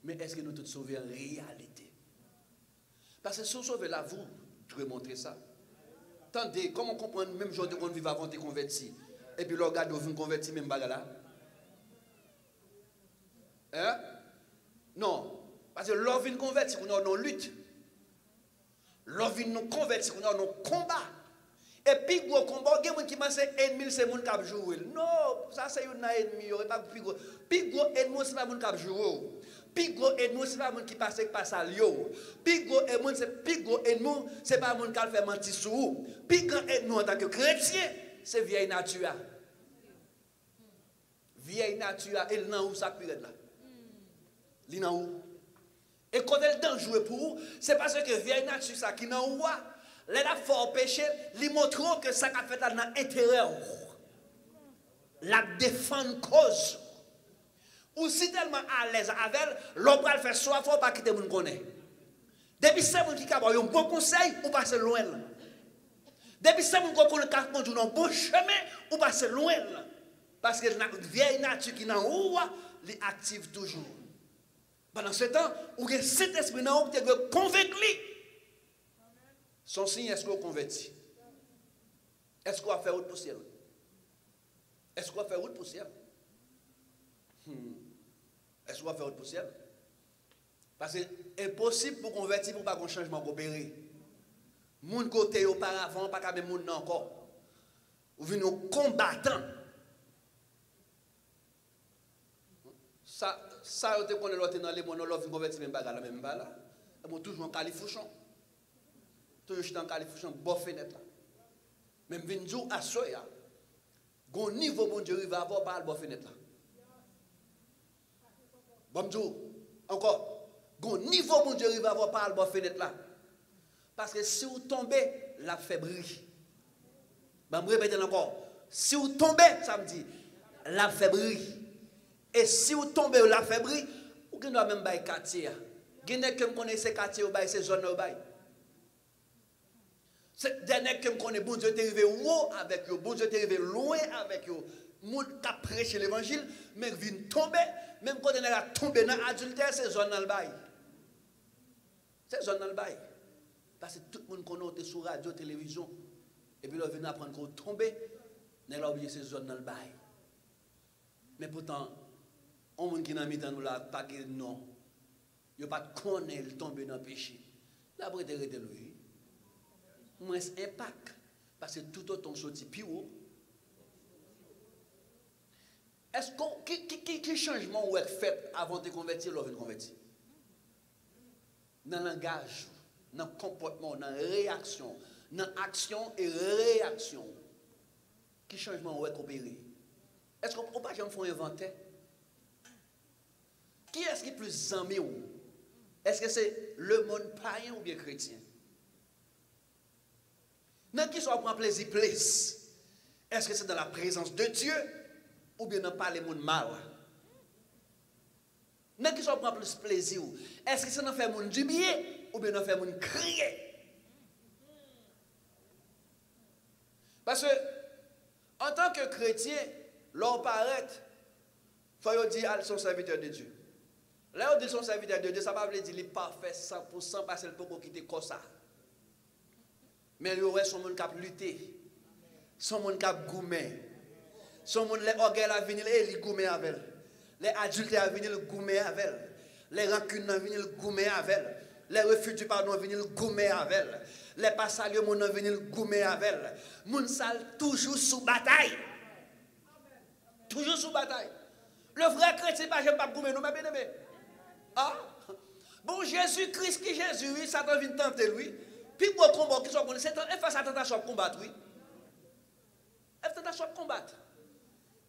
Mais est-ce que nous tous sauvés en réalité? Parce que si vous sauvez là, vous devez montrer ça. Attendez, comment comprendre même jour de qu'on vive avant de convertir? Et puis le regarde vous convertir même bagarre là? Hein? Non. Parce que l'on vient convertir, on a nos luttes. L'on vient nous convertir, on a nos combats. Et puis, gros combat, il y a des gens qui pensent que l'ennemi, c'est les gens qui jouent. Non, ça c'est un ennemi. Puis, gros ennemi, c'est pas les gens qui jouent. Puis, gros ennemi, c'est pas les gens qui passent à Lyon. Puis, gros ennemi, c'est pas les gens qui font mentir sur vous. Puis, gros ennemi, en tant que chrétien, c'est vieille nature. Vieille nature, elle n'a où ça peut être là. Il n'a où. Et quand elle est jouer pour vous, c'est parce que vieille nature, ça qui n'a où. Les gens font péché, ils montrent que ça a fait dans l'intérieur. La défendre cause. Ou si tellement à l'aise avec elle, l'homme va faire soit fort pas quitter mon connaît. Depuis c'est mon qui a un bon conseil, ou passer loin. Depuis c'est mon qui conduit un bon chemin, ou passer loin. Parce que la vieille nature qui est en haut, elle active toujours. Pendant ce temps, où cet esprit en haut qui est convaincu. Son signe, est-ce qu'on convertit? Est-ce qu'on va faire route pour ciel? Est-ce qu'on va faire route pour ciel? Est-ce qu'on va faire route pour ciel? Parce que c'est impossible pour convertir pour pas un changement opéré. Moun côté auparavant, pas qu'à même moun encore. Ou venez nos combattants. Ça, on te connaît l'autre dans les mots, l'autre vient convertir même bagarre, même bagarre. Bon, toujours en califouchon. Je suis en Californie, bon fenêtre là. Même Vinjou à Soya, gon niveau bon Dieu va avoir par le bon fenêtre là. Bon Dieu, encore, gon niveau bon Dieu va avoir par le bon fenêtre là. Parce que si vous tombez, la fébrile. Ben, je répète encore, Si vous tombez, ça me dit, la fébrile. Et si vous tombez la fébrile, vous ne doit même pas y quartier. Vous ne que me connaissez quartier ou ces zones ou bail. C'est dernier que me connaît, bon Dieu t'est arrivé haut avec eux, bon Dieu t'est arrivé loin avec eux. Moun qui prêché l'évangile, mais vient tomber, même quand on est tombé dans l'adultère, c'est zone dans le bail. C'est zone dans le bail. Parce que tout le monde connaît sur radio, télévision, et puis là, vient apprendre qu'on tombe, on a oublié ces zones dans le bail. Mais pourtant, on monde qui n'a mis dans nous là, pas que non. Il n'y a pas de connaître tomber dans le péché. Là, après, tu es lui. Moins impact. Parce que tout autant sorti plus haut. Est-ce qu'on. Quel changement vous avez fait avant de convertir, ou de convertir? Dans le langage, dans le comportement, dans la réaction, dans l'action et réaction. Quel changement vous avez opéré? Est-ce qu'on ne peut pas faire un inventaire? Qui est-ce qui est plus aimé? Est-ce que c'est le monde païen ou bien chrétien? Dans qui soit prend plaisir, place? Est-ce que c'est dans la présence de Dieu ou bien dans parler monde mal? Dans qui soit prend plus plaisir? Est-ce que c'est dans faire monde du bien ou bien dans faire monde crier? Parce que en tant que chrétien, l'on paraît, il faut dire qu'ils sont serviteurs de Dieu. Là, on dit son serviteur de Dieu, ça ne veut pas dire qu'il est parfait 100% parce qu'il peut quitter comme ça. Mais il y aurait son monde qui a lutté, son monde qui a goumé, son monde les orgueils à venir, il goumé avec elle. Les adultes à venir, il goumé avec elle. Les rancunes à venir, il goumé avec elle. Les refus du pardon à venir, il goumé avec elle. Les passages à venir, il goumé avec elle. Moun sal toujours sous bataille. Toujours sous bataille. Le vrai chrétien, je ne pas goumé, nous, mais bien aimé. Ah? Bon, Jésus-Christ qui Jésus, oui, Satan vient tenter lui. Puis pour combat qui soit connu, c'est face à tentation de combattre, oui. Elle fait tentation de combattre.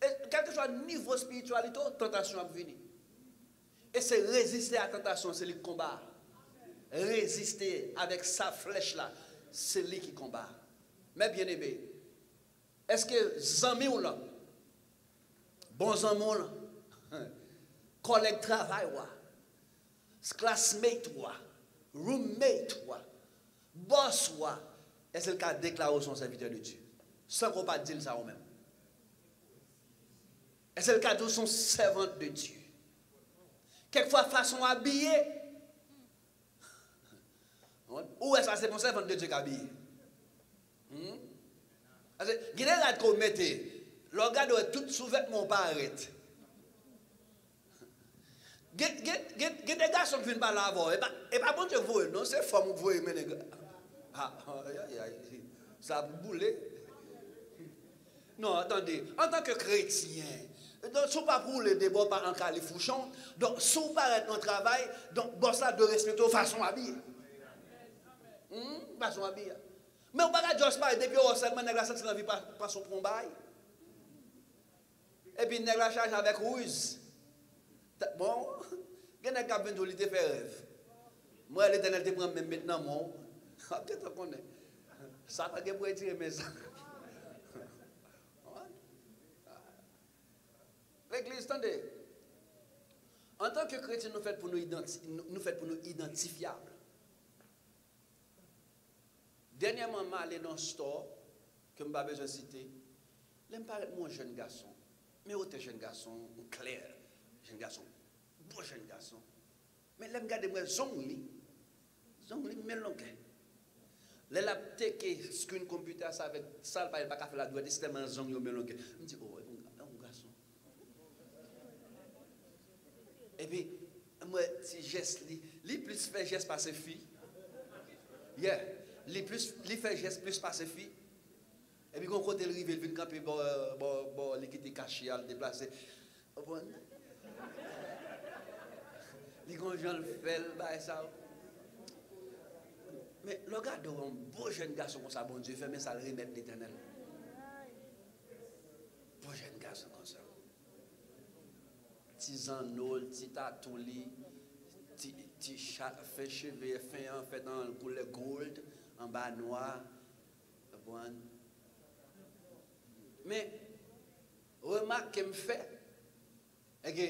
Et quel que soit le niveau spiritualité, tentation à venir. Et c'est résister à la tentation, c'est lui qui combat. Résister avec sa flèche là, c'est lui qui combat. Mais bien aimé, est-ce que zami ou là, bons amis là, collègue travail ou classmate ou roommate ou boss ou est-ce le cas de déclarer son serviteur de Dieu sans qu'on pas dire ça ou même? Est-ce le cas de son servant de Dieu? Quelquefois façon habillée ou est-ce que c'est mon servant de Dieu qui habille? Parce que il y a des qu'on mettait le gars doit tout sous-vêtement pas arrêter. Il y a des garçons qui viennent par là avant. Et pas bon que vous, non, c'est femme que vous aimez les gars. Ça a boulé. Non, attendez, en tant que chrétien, donc si vous pas pour le débat par en califouchon, donc si vous pas dans le travail, donc bon ça de respecter façon habillée. Façon habillée. Mais on pas juste pas depuis on seulement nèg la senti dans vie pas son combat. Et puis nèg la charge avec ruse. Bon, il y a des gens qui fait rêve. Moi, l'Éternel te prend même maintenant, mon. Peut-être qu'on est. Ça va pas retirer mes ça. L'église, attendez. En tant que chrétien, nous faisons pour nous identifiables. Dernièrement, je suis allé dans un store que je n'ai pas besoin de citer. Je me parle de mon jeune garçon. Mais autre jeune garçon, clair. Jeune garçon, beau jeune garçon. Mais là, je regarde moi, zongli, mais longue. Là, la teke screen computer, ça avec ça, il pas faire la droite, c'est tellement zongli, mais longue. Je me dis, oh, un garçon. Et puis, moi, si geste, lui plus fait geste par ses filles. Yeah, lui fait geste plus par ses filles. Et puis, quand il arrive, il vient camper, bon, il quitte caché, il déplacer. Les gens le font, ça. Mais le gars un beau jeune garçon comme ça, bon Dieu, fait, mais ça le remet l'Éternel. Beau jeune garçon comme ça. Petit zanol, petit tatouli, petit chat, fait cheveux, fait en couleur gold, en bas noir. Mais, remarque que me fait, est que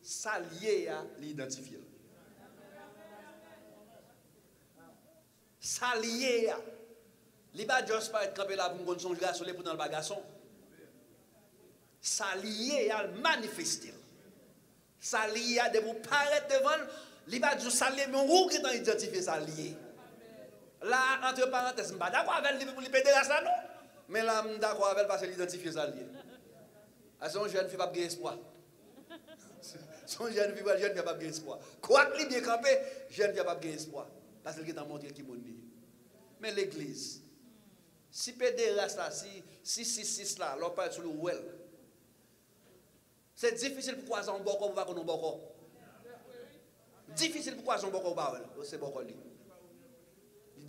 ça lié à l'identifier. Ça lié à. Il ne va pas juste pas être campé là pour me son garçon pour dans le bagasson. Ça lié à le manifester. Ça lié à de vous paraître devant. Il va juste ça lié, mais où qui est identifié ça lié. Là, entre parenthèses, je ne suis pas d'accord avec lui pour lui péder la ça, non. Mais là, je suis d'accord avec lui parce qu'il identifie ça lié. Son jeune fille n'a pas d'espoir. Son jeune fille n'a pas d'espoir. Quoi qu'il bien campé, jeune fille n'a pas d'espoir. Parce qu'il est montré qui est monné. Mais l'église, si pédéraste là, si là, l'on parle sur le well, c'est difficile pour croiser un bon corps ou pas qu'on a un bon corps. Difficile pour croiser un bon corps ou pas, c'est bon corps.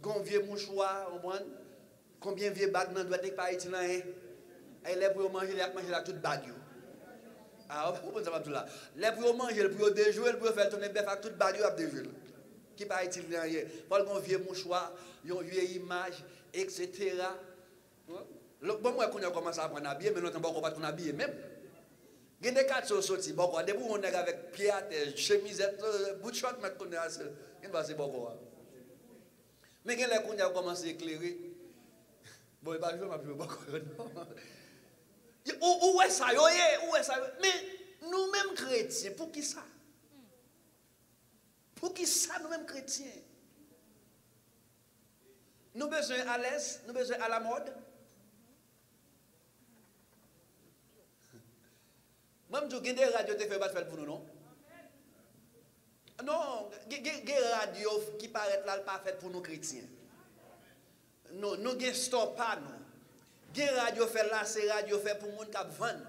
Combien de vieux mouchoirs, combien de vieux bagues dans le pas Haïti là, et les pour manger, les manger la toute bague. Ah, vous comprenez ça là. Les pour manger, pour déjouer, pour faire tourner bœuf avec toute bague à déjouer. Qui pas Haïti là, pour qu'on vieux mouchoir, une vieille image, etc. Bon, moi, quand on commence à apprendre à habiller, mais nous ne pouvons pas qu'on habiller même. Il y a des cas qui sont bon, dès qu'on est avec pied à terre, chemisette, bout de short, mais qu'on est assez. Il ne va pas bon. Mais quand on a commencé à éclairer, bon, il va jouer, il va jouer. Où est ça? Où est ça? Mais nous-mêmes chrétiens, pour qui ça? Pour qui ça, nous-mêmes chrétiens? Nous avons besoin à l'aise, nous avons besoin à la mode. Même si vous avez des radios qui ne pas faire pour nous, non? Non, il y a des radios qui paraissent là, pas faites pour nous chrétiens. Non, nous ne stop pas, nous. Il y a des radios fait là, c'est radio fait pour les gens qui vendent.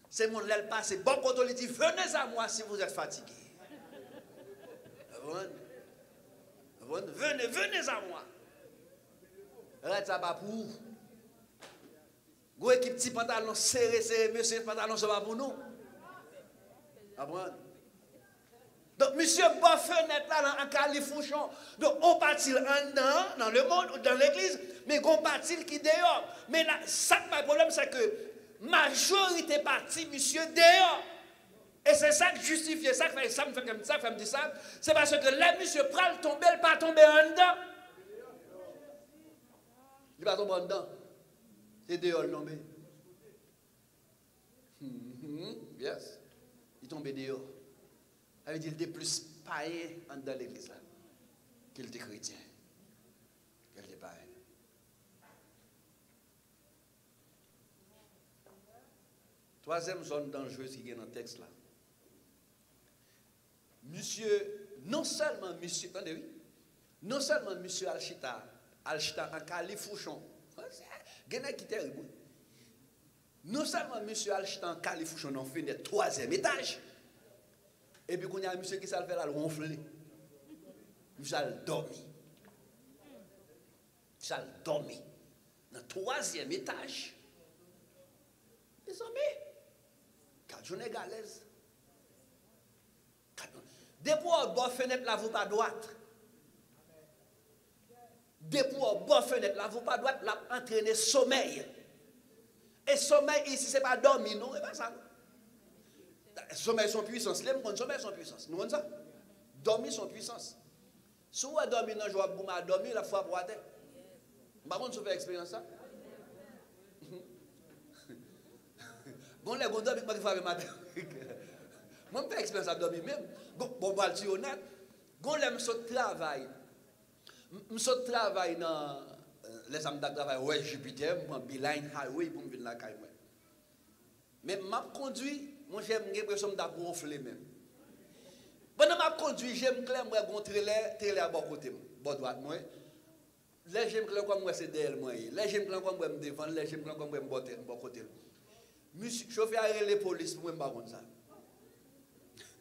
C'est mon l'aile passé. Bon, quand on dit, venez à moi si vous êtes fatigué. Venez à moi. Arrête ça pas pour vous. Vous avez petit pantalon serré, monsieur, pantalon, ce n'est pas pour nous. Donc, monsieur, bon fenêtre là, en Californie. Donc, on partit en dedans, dans le monde, dans l'église, mais on partit qui dehors. Mais là, ça, le problème, c'est que majorité partie, monsieur, dehors. Et c'est ça qui justifie, ça me fait ça. C'est parce que les monsieur prend tomber, il pas tomber en dedans. Il va tomber en dedans. C'est dehors tombé. Yes. Il tombe dehors. Ça veut dire qu'il était plus païen dans l'église là qu'il était chrétien. Qu'il était païen. Troisième zone dangereuse qui est dans le texte là. Monsieur, non seulement monsieur, attendez oui, non seulement monsieur Alchita en Californie. Qui est terrible. Non seulement monsieur Alchita en Californie, on fait le troisième étage. Et puis, quand il y a un monsieur qui s'est fait là, ronfler. Monsieur a dormi. Monsieur a dormi. Dans le troisième étage. Mes amis, 4 journées galaises. Depuis au bord fenêtre là, vous pas droite. Depuis au bord fenêtre là, vous pas droite, là, entraîner sommeil. Et sommeil ici, ce n'est pas dormir, non, c'est pas ça. Sommeil son puissance, les gens sommeil son puissance. Nous on ça. Dormir son puissance. Si vous dormir dans joie, vous m'avez dormi la fois pour terre. Par contre, vous avez expérience ça. Bon, les gens dorment, moi, je fais matin. Moi, je fais expérience à dormir même. Bon, moi, je suis honnête. Quand je suis travail, je travaille dans les âmes de travail, ouais, Jupiter, je prends Beeline Highway pour me venir la caille. Mais je conduis, moi, j'aime l'impression de gonfler même. Pendant que je conduis, j'aime clairement trailer à bon côté, bon droite, moi. Là, j'aime clairement comme moi, c'est derrière moi. Là, j'aime clairement comme moi, me défendre. Là, j'aime clairement comme moi, me bon côté. Monsieur, chauffeur a les police pour moi, pas ça.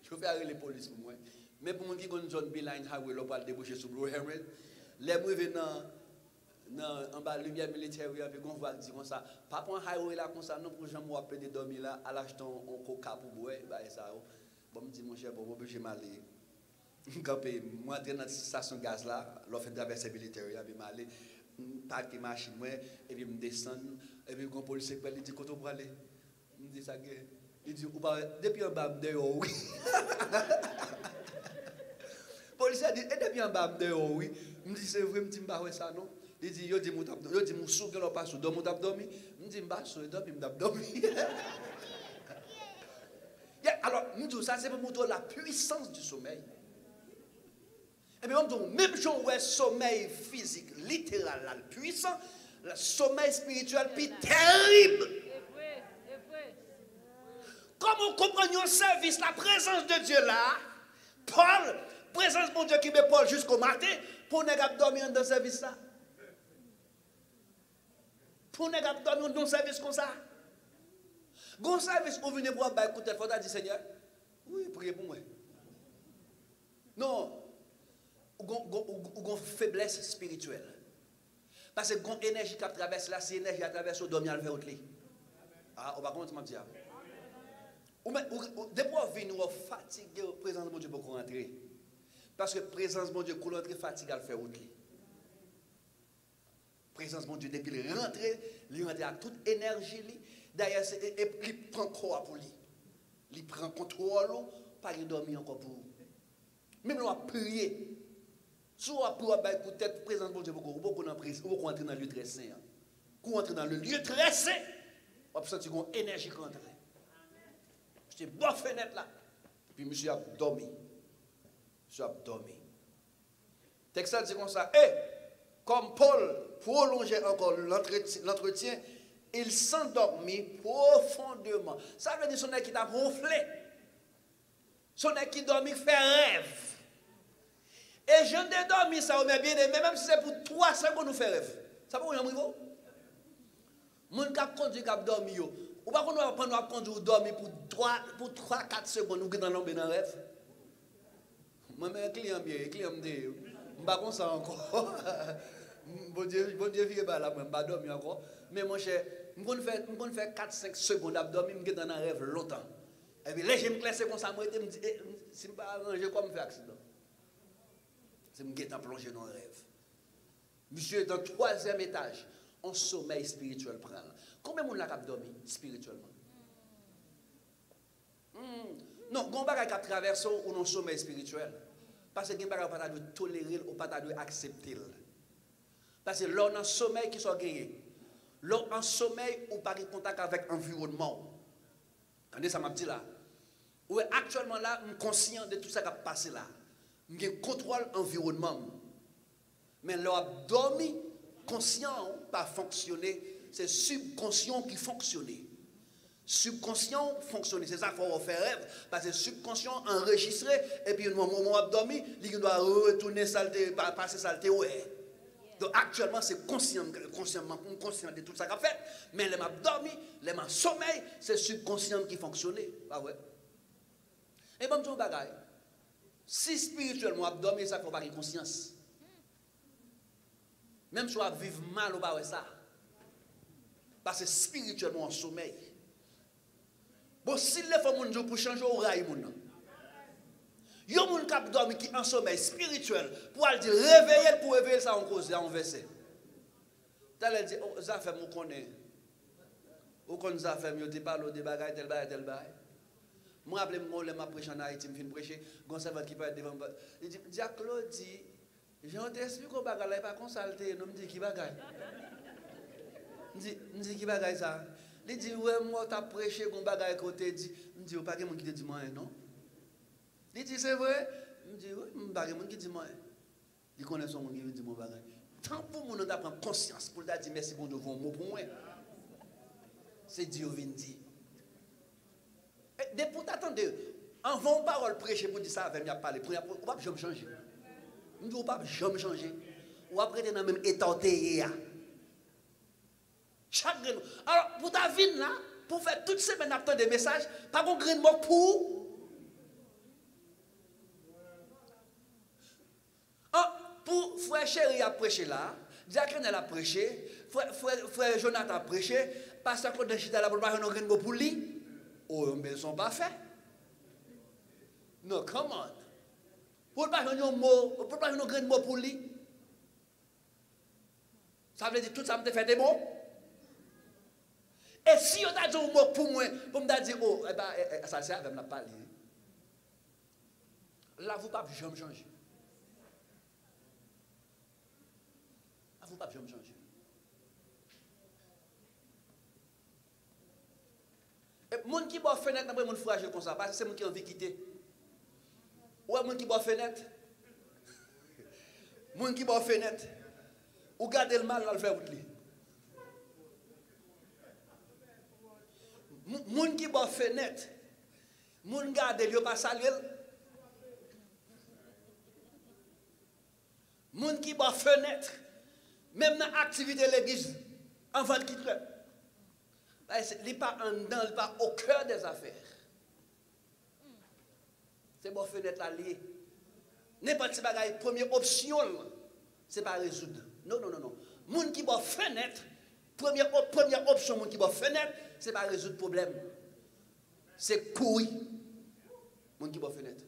Chauffeur a les police pour moi. Mais pour moi qui connaît John Beeline Highway, là, pour déboucher sur Blue Herald, les moi venant en bas de lumière militaire, puis on va dire comme ça. Pas pour un highway là, comme ça, non, pour jamais m'appeler de dormir là, à l'acheter un coca pour boire, bah, ça. Bon, me dit, mon cher, bon, je vais m'aller. Quand moi, je dans la station de gaz là, l'offre de traverser militaire, puis m'aller. parquer machine moi et puis me descendre et puis quand policier il dit quand on pour aller me dit ça il dit depuis en bas dehors oui policier dit et depuis en bas dehors oui me dit c'est vrai me dit pas ouais ça non il dit yo dit mon sou que l'on passe sous mon tap dormi me dit pas sous dormi me tap dormi alors nous tout ça c'est pour montrer la puissance du sommeil. Et bien, même si on a sommeil physique, littéral, puissant, le sommeil spirituel plus terrible. Comme on comprend un service, la présence de Dieu là, Paul, présence de Dieu qui met Paul jusqu'au matin, pour ne pas dormir dans le service là. Pour ne pas dormir dans le service comme ça. Dans le service, vous venez pour écouter le faut dire Seigneur, oui, priez pour moi. Non. Ou une faiblesse spirituelle. Parce que une énergie qui traverse là, c'est énergie à travers le dormir vers l'autre lit. Ah, on va comment dire. Depuis qu'on vient nous fatiguer, la présence de mon Dieu pour rentrer. Parce que la présence de mon Dieu, pour rentrer, fatigue à faire l'autre lit. La présence de mon Dieu, depuis qu'il rentre, il rentre avec toute énergie. D'ailleurs, il prend quoi pour lui. Il prend contrôle, pas il dormir encore pour vous. Même on va prier. Soit pour écouter la présence de Dieu, vous entrez dans le lieu très saint. Vous entrez dans le lieu très saint, vous avez senti une énergie qui entre. J'étais bon fenêtre là. Puis monsieur a dormi. Monsieur a dormi. Le texte dit comme ça. Et comme Paul prolongeait encore l'entretien, il s'endormit profondément. Ça veut dire son nez qui t'a ronflé. Son nez qui dormit fait rêve. Et je ne dormi ça, on bien aimé, même si c'est pour 3 secondes, nous fait rêve. Ça peut vous dire, mon cap conduit, cap dormi, ou pas qu'on va prendre conduire dormir pour 3-4 secondes, nous dans l'ombre dans rêve. Moi, un client me dit, je ne pas comme ça encore. Bon Dieu, viens pas là, je ne pas dormir encore. Mais mon cher, je vais faire 4-5 secondes à dormir, je dans un rêve longtemps. Et puis là, je me classe comme ça, je me dis, si je ne pas arranger, comment je fais accident? C'est me guettant plongé dans un rêve. Monsieur est dans le 3e étage. En sommeil spirituel prend. Combien de monde a dormi spirituellement? Non, on ne peut pas traverser ou non sommeil spirituel. Parce que on ne peut pas tolérer ou pas accepter. Parce que l'on a un sommeil qui soit gagné. L'on a un sommeil ou pas de contact avec l'environnement. Attendez, ça m'a dit là. Ou actuellement là, je suis conscient de tout ça qui a passé là. Je contrôle l'environnement. Mais leur dormi, conscient, pas fonctionner. C'est subconscient qui fonctionne. Subconscient fonctionne. C'est ça qu'il faut faire rêve. Parce que subconscient enregistré. Et puis, au moment où on dormi, il doit retourner saleté, passer saleté. Ouais. Donc, actuellement, c'est consciemment conscient de tout ça qu'il a fait. Mais les m'a dormi, les m'a sommeil, c'est subconscient qui fonctionne. Ah ouais. Et bon, ton bagage. Si spirituellement, on dormi, ça ne faut pas avoir conscience. Même si on vit mal, on va ça. Parce que spirituellement, on sommeil. Bon, si les femmes pour changer au rail, il y a des gens qui dorment qui en sommeil spirituel pour aller dire réveiller pour réveiller ça en cause, en verset. T'as dit, oh, ça fait mon connaît. Ou qu'on ça fait mieux, tu parles de bagaille, tel bagaille. Moi, je me rappelle, je prêche en Haïti, je prêcher, Gonçalves qui parle devant. Il dit, Claude dit, j'ai expliqué qu'on bagaille, il pas consulté, non me dit qui bagaille. Je dis qui bagaille ça. Il dit, ouais, moi, tu as prêché qu'on bagaille côté, dit, je dis, pas quelqu'un qui te dit moi, non. Il dit, c'est vrai. Je dis, oui, je ne sais pas quelqu'un qui dit moi. Il connaît son monde qui dit mon bagaille. Tant pour mon prendre conscience, pour dire merci bon Dieu, pour mot pour moi. C'est Dieu qui vient dire. Et pour t'attendre, en vont parole prêcher pour dire ça, avec moi parler. On ne va pas jamais changer. On ne va pas jamais changer. On va prêter dans le même état. Chaque grain. Alors, pour ta vie là, pour faire toutes ces semaines attendre des messages, pas qu'on grain mot pour. Pour frère chéri a prêché là, Diacre a prêché, frère Jonathan a prêché, pasteur Claude Chita là pour pas un grain mot pour lui. Oh, mais ils ne sont pas faits. Non, come on. Pour pas un mot, pour pas un grain mot pour lui. Ça veut dire tout ça me fait des mots. Et si on a dit un mot pour moi, pour me dire, oh, eh ben, ça c'est avec la parler. Là, vous ne pouvez jamais changer. Là, vous ne pouvez jamais changer. Et les gens qui boivent fenêtre, après, les gens fragile comme ça, parce que c'est les gens qui ont envie de quitter. Ou les gens qui boivent fenêtre. Les gens qui boivent fenêtre. Ou gardez le mal dans le faire route. Les gens qui boivent fenêtre. Les gens qui gardent le pas saluer. Les gens qui boivent fenêtre. Même dans l'activité de l'église. Avant de quitter. Il n'est pas en dedans, il n'est pas au cœur des affaires. C'est bon fenêtre là lié. N'importe quelle bagaille, première option, c'est pas résoudre. Non, non, non, non. Moun qui boit fenêtre, première option, moun qui boit fenêtre, c'est pas résoudre problème. C'est courir. Moun qui boit fenêtre.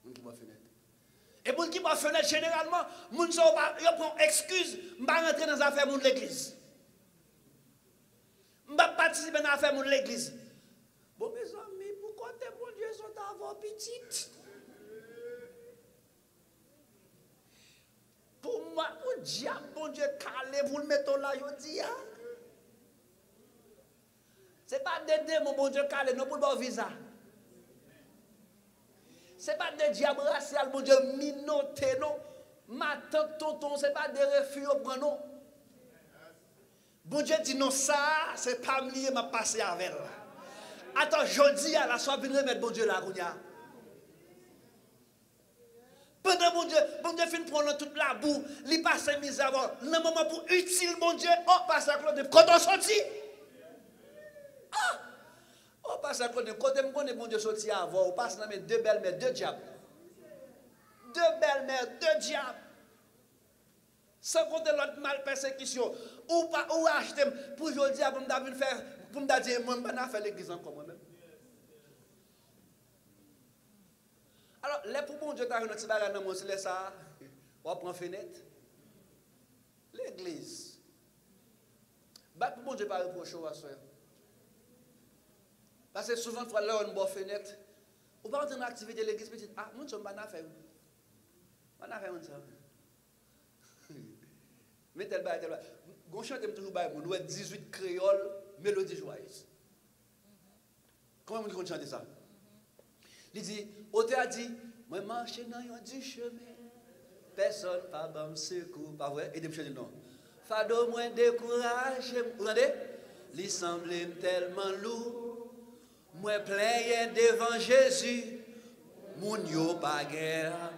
Moun qui boit fenêtre. Et moun qui boit fenêtre, généralement, moun sont pas, ils prennent excuse, m'pa rentrer dans les affaires moun l'église. M'pa participer dans les affaires moun l'église. Bon, mes amis, pourquoi tes bon Dieu sont avant petite? Pour moi, pour diable, bon Dieu, calé, vous le mettez là, je dis. Ce n'est pas des démons, bon Dieu, calé, non, pour le bon visa. Ce n'est pas des diables raciales, bon Dieu, minoté, non. Ma tante, tonton, ce n'est pas des refus, non. Bon Dieu dit non, ça, ce n'est pas lié, m'a passé avec elle. Attends, je dis à la soirée, venez remettre bon Dieu là, Gounia. Pendant bon Dieu finit prendre toute la boue, il passe à mise avant. Le moment pour utile, mon Dieu, on passe à côté. Quand on sortit, on passe à côté. Quand on connaît mon Dieu sorti avant, on passe dans mes deux belles-mères, deux diables. Deux belles-mères, deux diables. Sans compter l'autre mal persécution. Ou acheter pour je dire, pour me faire, pour me dire, moi, je ne vais pas faire l'église encore moi-même. Alors, les pour bon Dieu, tu as une petite bagarre dans mon ciel, ça, on prend fenêtre. L'église. Bah, pour bon Dieu, pas reprocher à soi. Parce que souvent, tu vois, là, on a une fenêtre. Ou pas entrer dans l'activité de l'église, petite. Ah, moi, je ne vais pas faire. Je ne vais pas faire ça. Mais tel bail, tel bail. Gon chante toujours bail, mon 18 créoles, mélodie joyeuse. Comment on chante ça? Il dit, Ote a dit, moi marche dans un chemin, personne pas bon secours, pas vrai? Et de me non. Fado moins découragé, vous entendez? Il semble tellement lourd, moi plein devant Jésus, mon yo pas guerre.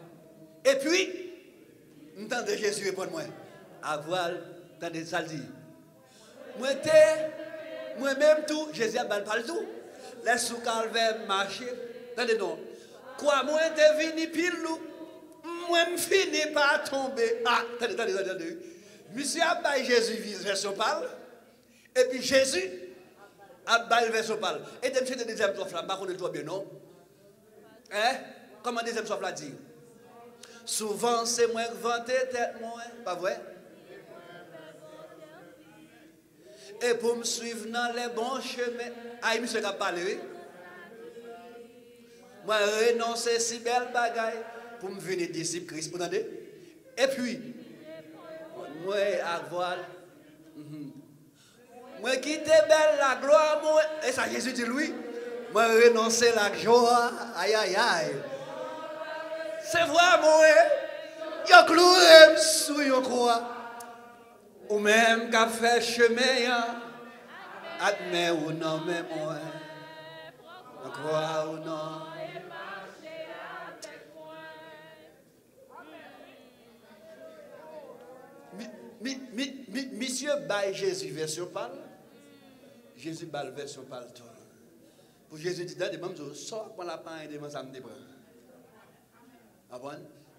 Et puis, m'entendez Jésus répondre moi, à voile, t'entendez ça dit. Moi même tout, Jésus a pas tout. Laisse sous calvaire marcher. Attendez non. Quoi, moi, t'es venu pile loup. Moi, je finis par tomber. Ah, attendez. Monsieur a baillé Jésus version parle. Et puis Jésus a baillé version parle. Et monsieur de deuxième soif là, je ne sais pas bien, non? Hein? Comment deuxième soif là dit? Souvent, c'est moi qui vante tête, moi. Pas vrai? Et pour me suivre dans les bons chemins. Ah, monsieur a parlé, oui? Moi, renoncer si belle bagaille pour me venir disciple Christ. Vous entendez? Et puis, moi, à voile. Moi, quitter belle la gloire, moi. Et ça, Jésus dit lui. Moi, renoncer la joie. Aïe, aïe, aïe. C'est vrai, moi. Y'a cloué sous yon croix. Ou même qu'a fait chemin. Admet ou non, mais moi. Croix ou non. Monsieur baille Jésus version parle. Jésus balle version parle tout. Pour Jésus dit des mêmes choses, sort pour la pain et des mêmes âmes des bras.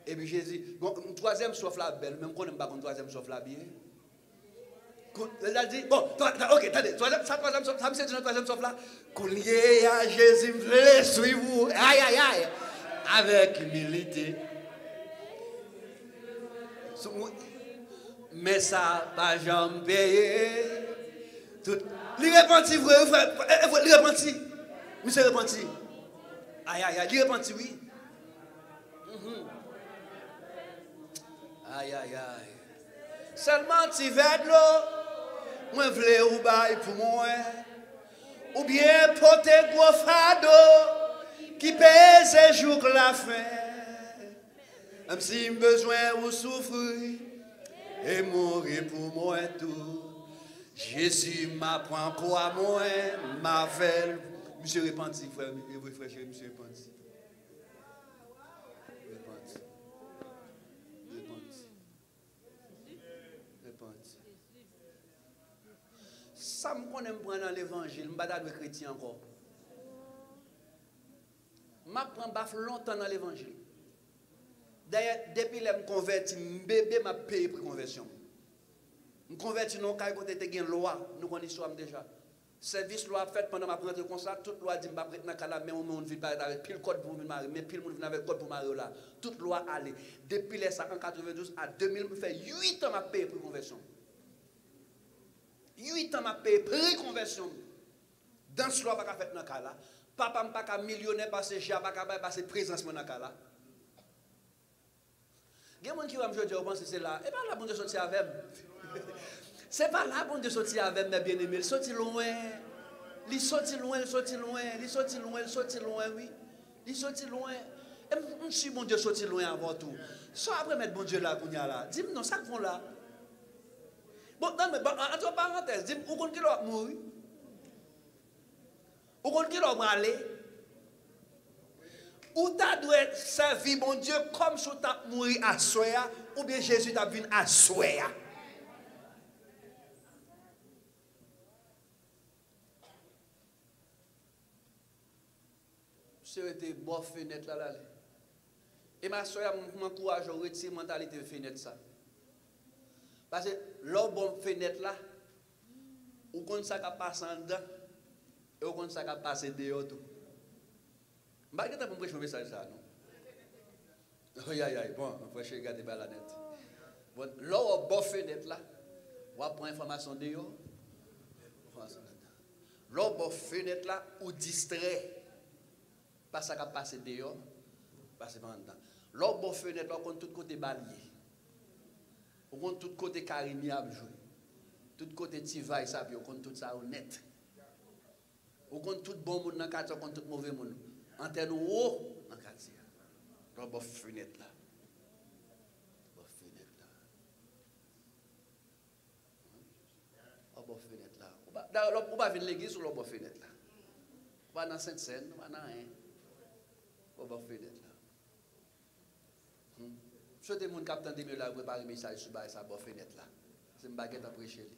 Et puis Jésus, bon, une troisième soif là belle, même qu'on n'aime pas une troisième soif là bien. Il a dit, bon, ok, attendez, ça troisième soif, ça me c'est une troisième soif là. Qu'on y est à Jésus, me suivez-vous, aïe, aïe, aïe, avec humilité. Mais ça, pas jamais payé. Tout. Il repenti, vrai, il repenti. Monsieur repenti. Aïe, aïe, aïe, il repenti, oui. Aïe, aïe, aïe. Seulement, tu vas de l'eau. Moi, je voulais ou bail pour moi. Ou bien, porter gros fado. Qui pèse et joue la fin. Même si j'ai besoin ou souffrir. Et mourir pour moi tout. Jésus m'apprend pour moi. Ma veille. Monsieur repenti, frère. Frère, monsieur repenti. Ça me connaît prendre dans l'évangile, je ne suis pas chrétien encore. Je prends longtemps dans l'évangile. D'ailleurs, depuis que je me convertis, bébé m'a payé pour conversion. Je me convertis dans le cas où il y a une loi, nous connaissons déjà. Service loi fait pendant ma rentrée comme ça, toute loi dit que je ne vais pas mais on vit pas avec pile code pour me marier, mais pile monde vient avec code pour marier là. Toute loi allait. Depuis les 1992 à 2000, je fais 8 ans à payer pour conversion. 8 ans à payer pour conversion. Dans ce loi pas fait dans cas là. Papa m'a pas millionnaire parce que j'ai pas passer présence dans cas là. Il y a des gens qui vont me dire que c'est là. Et pas là pour de sortir avec. C'est pas là pour de sortir avec mes bien-aimés. Il sortit loin. Il sortit loin, il sortit loin, il sortit loin, il sortit loin, oui. Il sortit loin. Et je suis mon Dieu sorti loin avant tout. Soit après mettre bon Dieu là, qu'on y a là. Dis-moi non, ça qu'on là. Bon, entre parenthèses, dis-moi, où qu'on qui l'a mourir? Où qu'on qui l'a aller? Ou t'as dû servir mon Dieu comme si tu as mouru à Soya, ou bien Jésus t'a venu à Soya. C'était bon fenêtre là. Et ma soeur m'encourage à retirer la mentalité de fenêtre ça. Parce que l'autre bon fenêtre là, ou quand ça passe en dedans, et ou quand ça passe dehors tout. Je ne sais pas si vous avez un message ça, non? Aïe, aïe, aïe, bon, on va regarder la net. Bon, l'autre bon fenêtre là, on va prendre information dehors. L'autre bon fenêtre là, ou distrait. Pas ça qui passe dehors, passe en dedans. L'autre bon fenêtre là, on compte tout côté balier. On compte tout côté cariniable jouer. Tout côté tivaille ça, on compte tout ça honnête. On compte tout bon monde dans le quartier, on compte tout mauvais monde. Antenne haut dans le quartier. L'autre bon fenêtre là. Bon fenêtre là. Bon fenêtre là. On va venir l'église ou l'autre bon fenêtre là. On va dans Sainte-Seine, on va dans rien. On va faire d'être là. Je suis un capitaine de mieux là, préparer un message sur ça, bon fenêtre là. C'est une baguette à prêcher.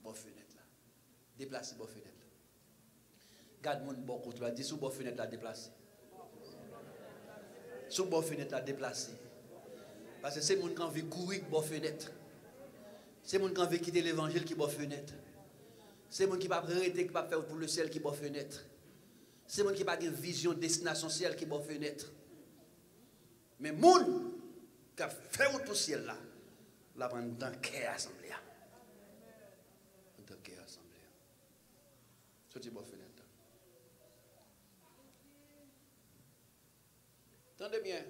Bon fenêtre là. Déplacer bon fenêtre là. Garde mon bon côté là, dis sous bon fenêtre là, déplacer. Sous bon fenêtre là, déplacer. Parce que c'est mon qui veut courir bon fenêtre. C'est mon qui veut quitter l'évangile qui bon fenêtre. C'est mon qui va arrêter, qui va faire pour le ciel qui bon fenêtre. C'est moi qui n'a pas une vision de destination ciel qui va fenêtre. Mais moun qui a fait pour ciel là, la prend dans quelle assemblée. Dans quelle assemblée. C'est une bonne fenêtre. Attendez bien.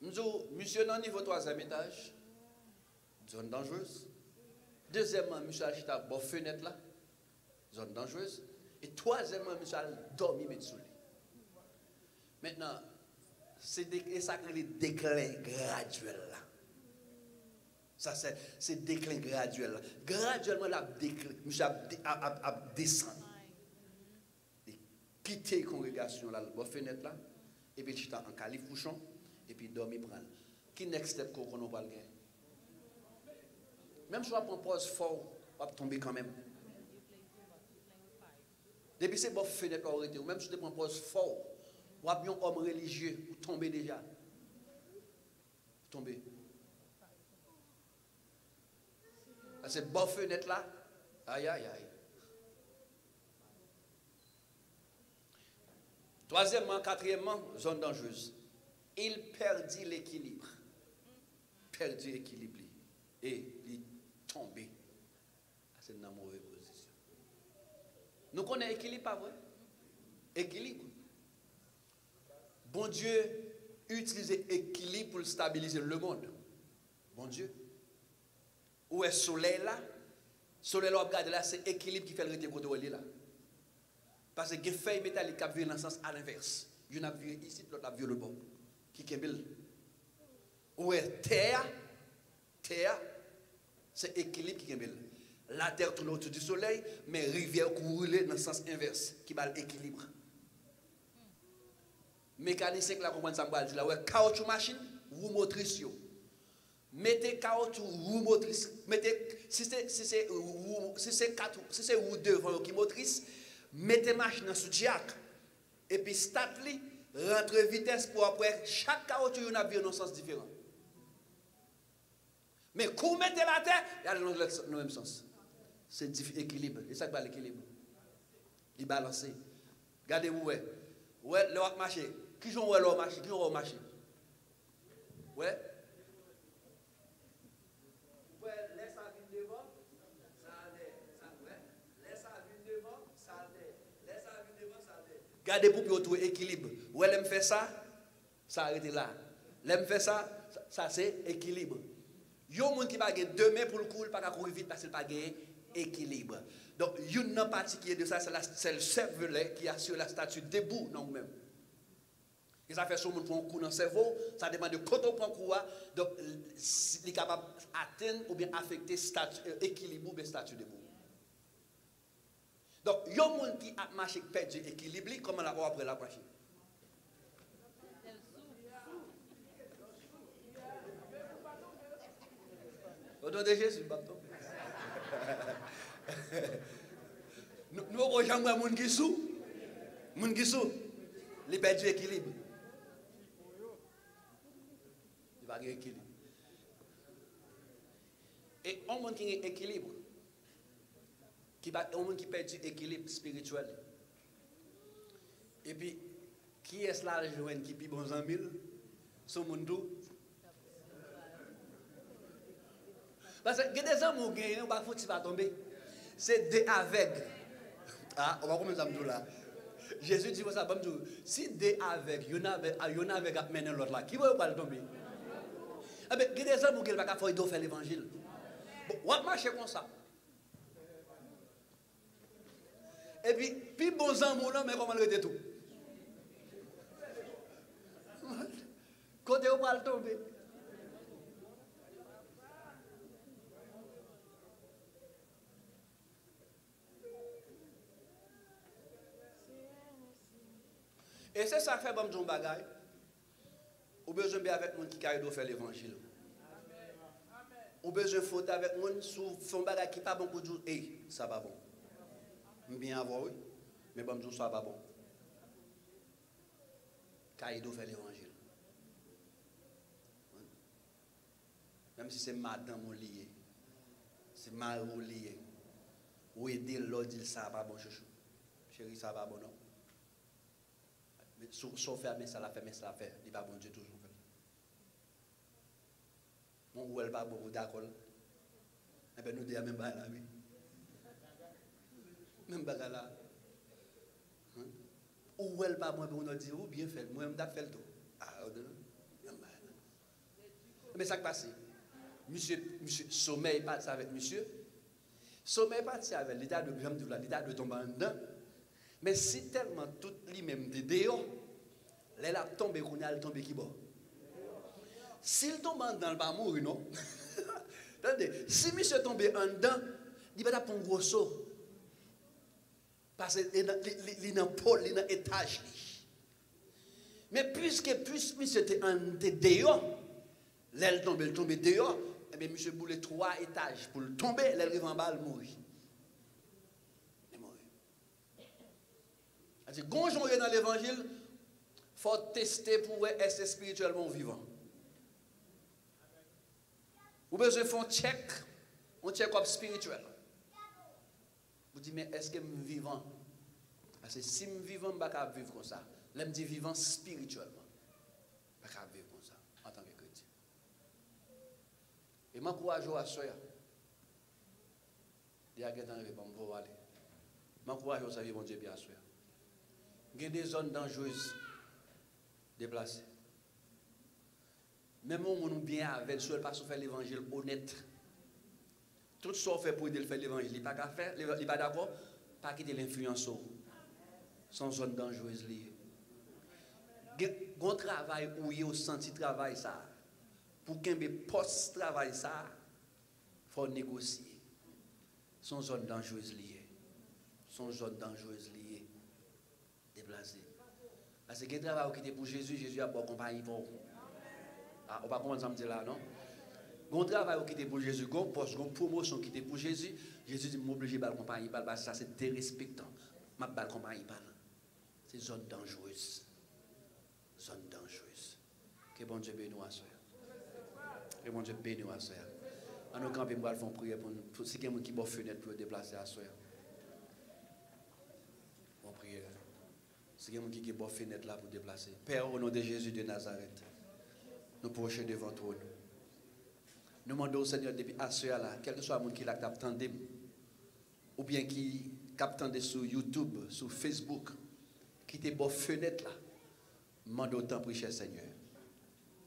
Monsieur dans le niveau 3e étage, zone dangereuse. Deuxièmement, monsieur a acheté une bonne fenêtre là, zone dangereuse. Et troisièmement, monsieur a dormi sous lui. Maintenant, c'est ça que le déclin graduel là. Ça c'est déclin graduel là. Graduellement, monsieur a descendu. Il quitte la congrégation là, la fenêtre là, et puis il en califouchon, et puis dormi prendre. Qui next step qu'on n'a pas le gain? Même si on prend pause fort, on va tomber quand même. Depuis c'est bon fenêtre arrêté, même si tu prends pause fort, ou un homme religieux, ou tomber déjà. Tomber. C'est bon fenêtre là. Aïe aïe aïe. Troisièmement, quatrièmement, zone dangereuse. Il perdit l'équilibre. Perdit l'équilibre. et il est tombé. C'est une mauvaise position. Nous connaissons l'équilibre, pas vrai? Équilibre. Bon Dieu utilise l'équilibre pour stabiliser le monde. Bon Dieu. Où est le soleil là? Le soleil là, regardez là, c'est l'équilibre qui fait le côté là. Parce que les feuilles métalliques qui virent dans le sens à l'inverse. Il y en a vu ici, l'autre a vu le bon. Qui kembel. Où est terre? Terre, c'est l'équilibre qui kembel. La terre tourne autour du soleil, mais la rivière coule dans le sens inverse, qui bat l'équilibre. Mécanicien là, comprendre ça, je dis là, ouais, caoutchouc machine, roue motrice. Mettez caoutchouc, roue motrice. Mettez, si c'est roue devant qui motrice, mettez machine sous jack. Et puis, start-li, rentre vitesse pour après, chaque caoutchouc, il y a un sens différent. Mais quand vous mettez la terre, il y a le même sens. C'est équilibre. Et ça, c'est l'équilibre. Il balance. Regardez-vous, ouais. Ouais, le marché. Qui joue le marché? Qui joue le marché? Ouais. Ouais, laisse ça venir devant. Ça allait. Ouais. Laisse ça venir devant. Ça allait. Laisse ça venir devant. Ça allait. Regardez pour que vous équilibre. Ouais, l'aime fait ça. Ça arrête là. L'aime fait ça. Ça c'est équilibre. Il y a des gens qui n'ont pas deux mains pour le courir, pas courir vite parce qu'ils n'ont pas d'équilibre. Donc, une partie qui est de ça, c'est le cervelet qui assure la statue debout dans vous-même. Et ça fait que monde prend un coup dans le cerveau, ça demande de quand on prend un coup, donc il est capable d'atteindre ou bien affecter l'équilibre ou bien statue debout. Donc, il y a des gens qui a marché perdu l'équilibre, comment la voir après la marche? Au nom de Jésus, nous avons jamais un monde qui sous. Monde qui sous. Il perd du équilibre. Il va gagner équilibre. Et un monde qui a équilibre, un monde qui perd du équilibre spirituel. Et puis, qui est-ce là qui est bon en mille? Son monde tout. Parce que des hommes qui gagnent, il va tomber. C'est des aveugles. Ah, on va commencer à me dire là. Jésus dit ça, si des aveugles, il y en a avec à mener l'autre là, qui va pas tomber? Eh bien, il y a des hommes qui ne vont pas faire l'évangile. Bon, on va marcher comme ça. Et puis bon amour, mais comment le tout? Côté où va tomber? Et c'est ça qui fait bon bagaille. Ou besoin de avec monde qui a faire l'évangile. Ou besoin de faute avec monde sous son bagaille qui pas bon pour dire ça pas bon. Bien avoir oui, mais bon ça pas bon. Caïdo fait l'évangile. Même si c'est madame ou lié, c'est mari ou lié. Ou aider l'autre dit ça pas bon chouchou. Chérie ça pas bon non. Sauf faire, mais ça l'a fait, il n'est pas bon Dieu toujours. Mon ou elle pas bon, d'accord. Eh bien, nous disons même pas là, oui. Même pas là. Ou elle pas bon, on a dit, ou bien fait, moi, je fait le tout. Ah, mais ça qui passe. Monsieur, sommeil parti avec monsieur. Sommeil parti avec l'état de tomber en dedans. Mais si tellement tout lui-même de dehors, elle a tombé, elle tombe qui bon. S'il tombe en dedans, il va mourir, non? Attendez, si monsieur tombe en dedans, il va prendre un gros saut. Parce qu'il est dans le pôle, il est dans l'étage. Mais puisque monsieur était en dehors, elle tombe dehors, et bien monsieur boule 3 étages pour le tomber, elle arrive en bas, elle mourit. C'est gonjon dans l'évangile, il faut tester pour être spirituellement vivant. Vous avez besoin de faire un check-up spirituel. Vous dites, mais est-ce que je suis vivant? Parce que si je suis vivant, je ne peux pas vivre comme ça. Là, je dis vivant spirituellement. Je ne peux pas vivre comme ça en tant que chrétien. Et je m'encourage à soeur. Il y a quelqu'un qui va me aller. Je m'encourage à servir mon Dieu bien à soeur. Il y a des zones dangereuses déplacées. Même si on est bien avec, si on ne pas faire l'évangile honnête, tout ce qu'on fait pour aider à faire l'évangile, il n'est pas faire, il n'est pas d'accord, pas quitter l'influence. Son zone dangereuse liée. Bon travail où il y a senti travail ça. Pour qu'il y ait post travail ça, il faut négocier. Son zone dangereuse liée. Son zone dangereuse liée. Déplacé. Parce que le travail qui était pour Jésus, Jésus a bon compagnie pour vous. Ah, on va pas commencer à me dire là, non? Bon travail qui était pour Jésus, bon poste, bon promotion qui était pour Jésus, Jésus dit m'obliger à compagnie, parce que ça c'est dérespectant. Ma balle compagnie pas. C'est zone dangereuse. Zone dangereuse. Que bon Dieu bénisse à soeur. Que bon Dieu bénisse à soeur. En nous camper, nous allons prier pour si quelqu'un qui a une fenêtre pour déplacer à soeur. On prie. Si quelqu'un qui a une fenêtre là pour déplacer. Père, au nom de Jésus de Nazareth, nous projetons devant toi. Nous demandons au Seigneur depuis à soeur là, quel que soit le monde qui l'a attendu, ou bien qui capte sur YouTube, sur Facebook, qui était une fenêtre là. Demandons autant pour cher Seigneur.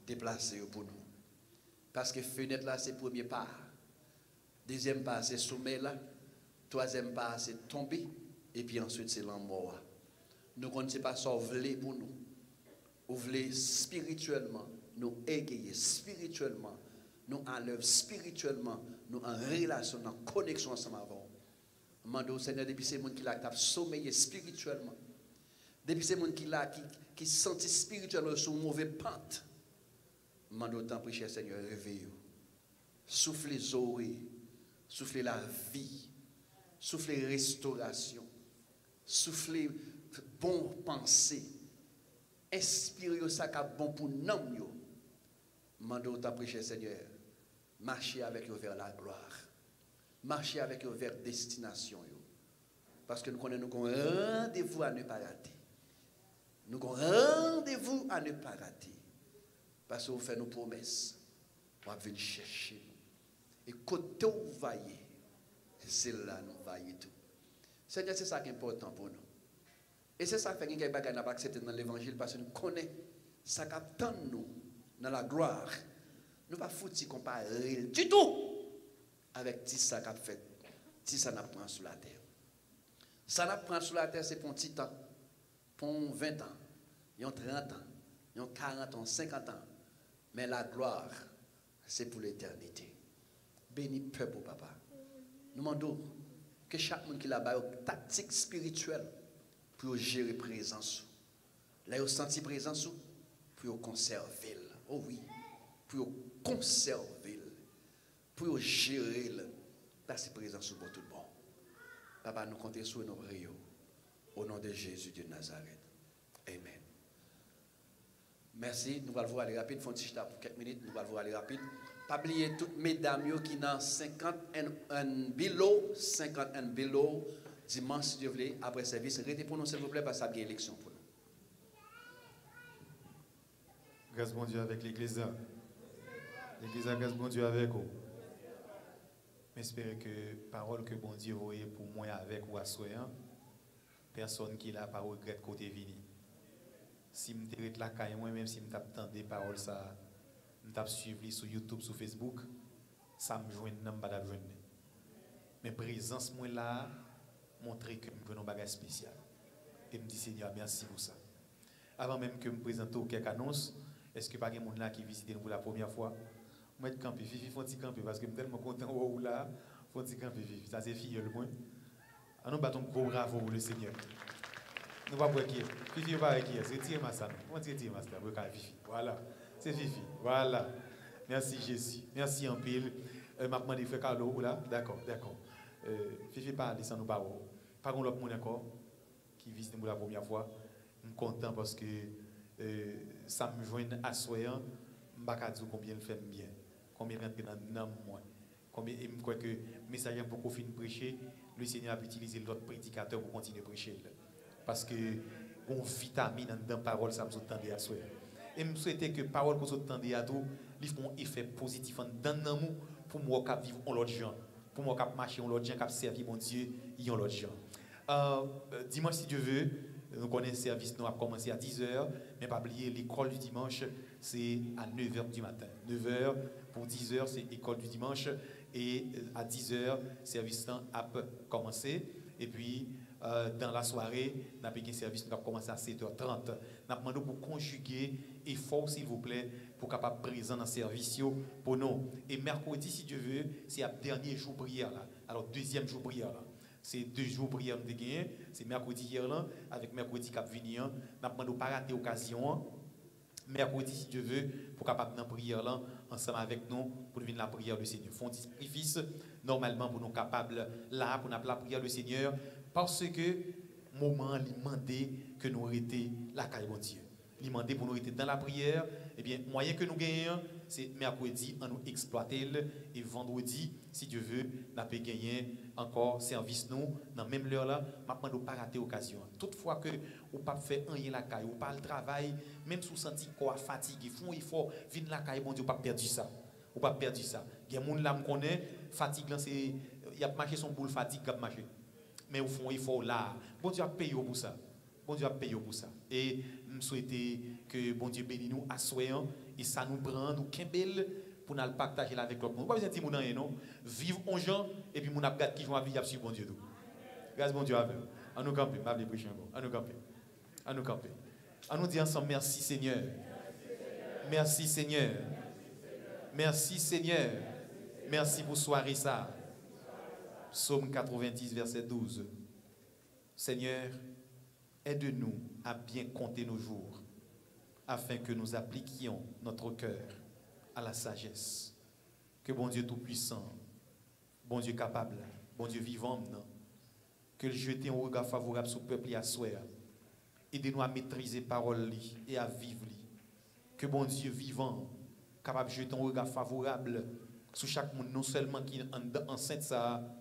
Déplacer pour nous. Parce que fenêtre là, c'est le premier pas. Deuxième pas, c'est sommet là. Troisième pas, c'est tomber. Et puis ensuite, c'est l'amour. Nous ne connaissons pas ça, voulez pour nous. Vous voulez spirituellement, nous égayer spirituellement, nous en l'œuvre spirituellement, nous en relation, en connexion ensemble avant. Demandons au Seigneur, depuis ces gens qui l'a sommeillé spirituellement, depuis ces gens qui sentent spirituellement sur une mauvaise pente, demandons autant pour cher Seigneur, réveillez-vous. Soufflez les oreilles, soufflez la vie, soufflez restauration, soufflez bon pensée, inspirez ça qui est bon pour nous. Demandons autant pour cher Seigneur, marchez avec eux vers la gloire, marchez avec eux vers destination. Parce que nous connaissons un rendez-vous à ne pas rater. Nous avons un rendez-vous à ne pas rater. Parce que vous faites nos promesses. Vous venir chercher nous. Et côté où vous voyez, c'est là nous voyons tout. Seigneur, c'est ça qui est important pour nous. Et c'est ça qui fait que nous n'avons pas accepté dans l'évangile parce que nous connaissons ça qui attend nous dans la gloire. Nous ne pas foutre comparer du tout avec tout ça qu'a fait, tout ça n'a pris sur la terre. Ça n'a pris sur la terre, c'est pour un petit temps, pour 20 ans, 30 ans, 40 ans, 50 ans. Mais la gloire, c'est pour l'éternité. Béni peuple, papa. Nous demandons que chaque monde qui a une tactique spirituelle pour gérer la présence. Là, vous sentez présence pour conserver. Oh oui, pour conserver, pour gérer la présence pour tout le monde. Papa, nous comptons sur nos prières. Au nom de Jésus de Nazareth. Amen. Merci. Nous allons aller rapide. Faut pour quelques minutes. Nous allons aller rapide. Pas oublier toutes mesdames qui ont 51 bilo, 51 bilo, dimanche, si vous voulez, après service. Restez pour nous, s'il vous plaît, parce que ça a une élection pour nous. Grâce bon Dieu avec l'église. L'église a grâce bon Dieu avec vous. J'espère que parole que bon Dieu voyait pour moi avec ou à soyant, personne qui l'a pas regret côté vini. Si je me la caille moi même si je m'attends des paroles ça, je suivi sur YouTube, sur Facebook, ça me joint dans pas joindre. Mais présence moi là montrer que je veux un bagage spécial. Et me dit Seigneur merci pour ça. Avant même que me présente quelques annonces, est-ce que pas quelqu'un là qui visite pour la première fois? Moi je camper, Fifi faut petit camper parce que je suis tellement content ou là, faut petit camper Fifi, ça c'est fille le moins. On battons gros bravo pour le Seigneur. Nous pas pour qui Fifi pas avec qui c'est tirer ma ça. On tire ma ça pour Fifi. Voilà. C'est Fifi. Voilà. Merci Jésus. Merci en pile. M'a demandé frère Carlo là. D'accord. Fifi pas descend nous pas. Pas qu'on l'autre monde encore qui visite pour la première fois. Je suis content parce que ça me joint à soyant, m'pa dire combien il fait bien. Combien rentre dans moi. Combien il me croit que message pour qu'on finisse prêcher, le Seigneur a utilisé l'autre prédicateur pour continuer à prêcher. Parce que on vitamine dans parole ça me entendez à soir. Et me souhaiter que parole que vous entendez à tout, ils font un effet positif dans nous pour moi qui vivre en l'autre gens, pour moi qui marcher en l'autre gens, qui servir mon Dieu, y en l'autre gens. Dimanche, si Dieu veut, nous connaissons le service, nous a commencé à 10h, mais pas oublier l'école du dimanche, c'est à 9h du matin. 9h pour 10h, c'est l'école du dimanche, et à 10h, le service a commencé. Et puis, dans la soirée, nous avons un service qui a commencé à 7h30. Nous avons demandé pour conjuguer effort, s'il vous plaît, pour capable présent dans le service pour nous. Et mercredi, si Dieu veut, c'est le dernier jour prière là. Alors, deuxième jour prière là. C'est 2 jours prière nous avons. C'est mercredi hier là, avec mercredi qui vient. Nous avons demandé pas rater l'occasion. Mercredi, si Dieu veut, pour capable dans prière là, ensemble avec nous, pour venir la prière du Seigneur. Font sacrifice, normalement, pour nous capables là, pour nous la prière du Seigneur, parce que moment, il demandait que nous étions la caille de Dieu. Il demandait pour nous être dans la prière, eh bien, moyen que nous gagnons, c'est mercredi, on nous exploiter, et vendredi, si Dieu veut, nous avons gagné encore service nous, dans même l'heure là, maintenant nous pas rater l'occasion. Toutefois que ou pas faire rien la caille, ou pas le travail, même si vous sentez quoi fatigué, font effort, venir la caille, bon Dieu, pas perdu ça. Ou pas perdu ça. Il y a des gens là me connaît, fatigue là c'est il a marché son boule fatigue qui a marché. Mais au fond effort là, bon Dieu a payé pour ça. Bon Dieu a payé pour ça. Et je souhaite que bon Dieu bénisse nous à soyons et ça nous prend nous kembel pour nous partager avec l'autre monde. Pas besoin de dire mon non. Vivre en gens et puis mon abgat qui joue à vivre sur bon Dieu tout. Grâce bon Dieu avec. À nous camper, m'a les prêcher encore. À nous camper. À nous camper. À nous dire ensemble merci Seigneur. Merci Seigneur. Merci Seigneur. Merci pour soirée ça. Psaume 90 verset 12. Seigneur, aide-nous à bien compter nos jours, afin que nous appliquions notre cœur à la sagesse. Que bon Dieu Tout-Puissant, bon Dieu capable, bon Dieu vivant, que le jeter un regard favorable sur le peuple et à soi. Aidez-nous à maîtriser la parole et à vivre. Que bon Dieu vivant, capable de jeter un regard favorable sur chaque monde, non seulement qui est enceinte ça,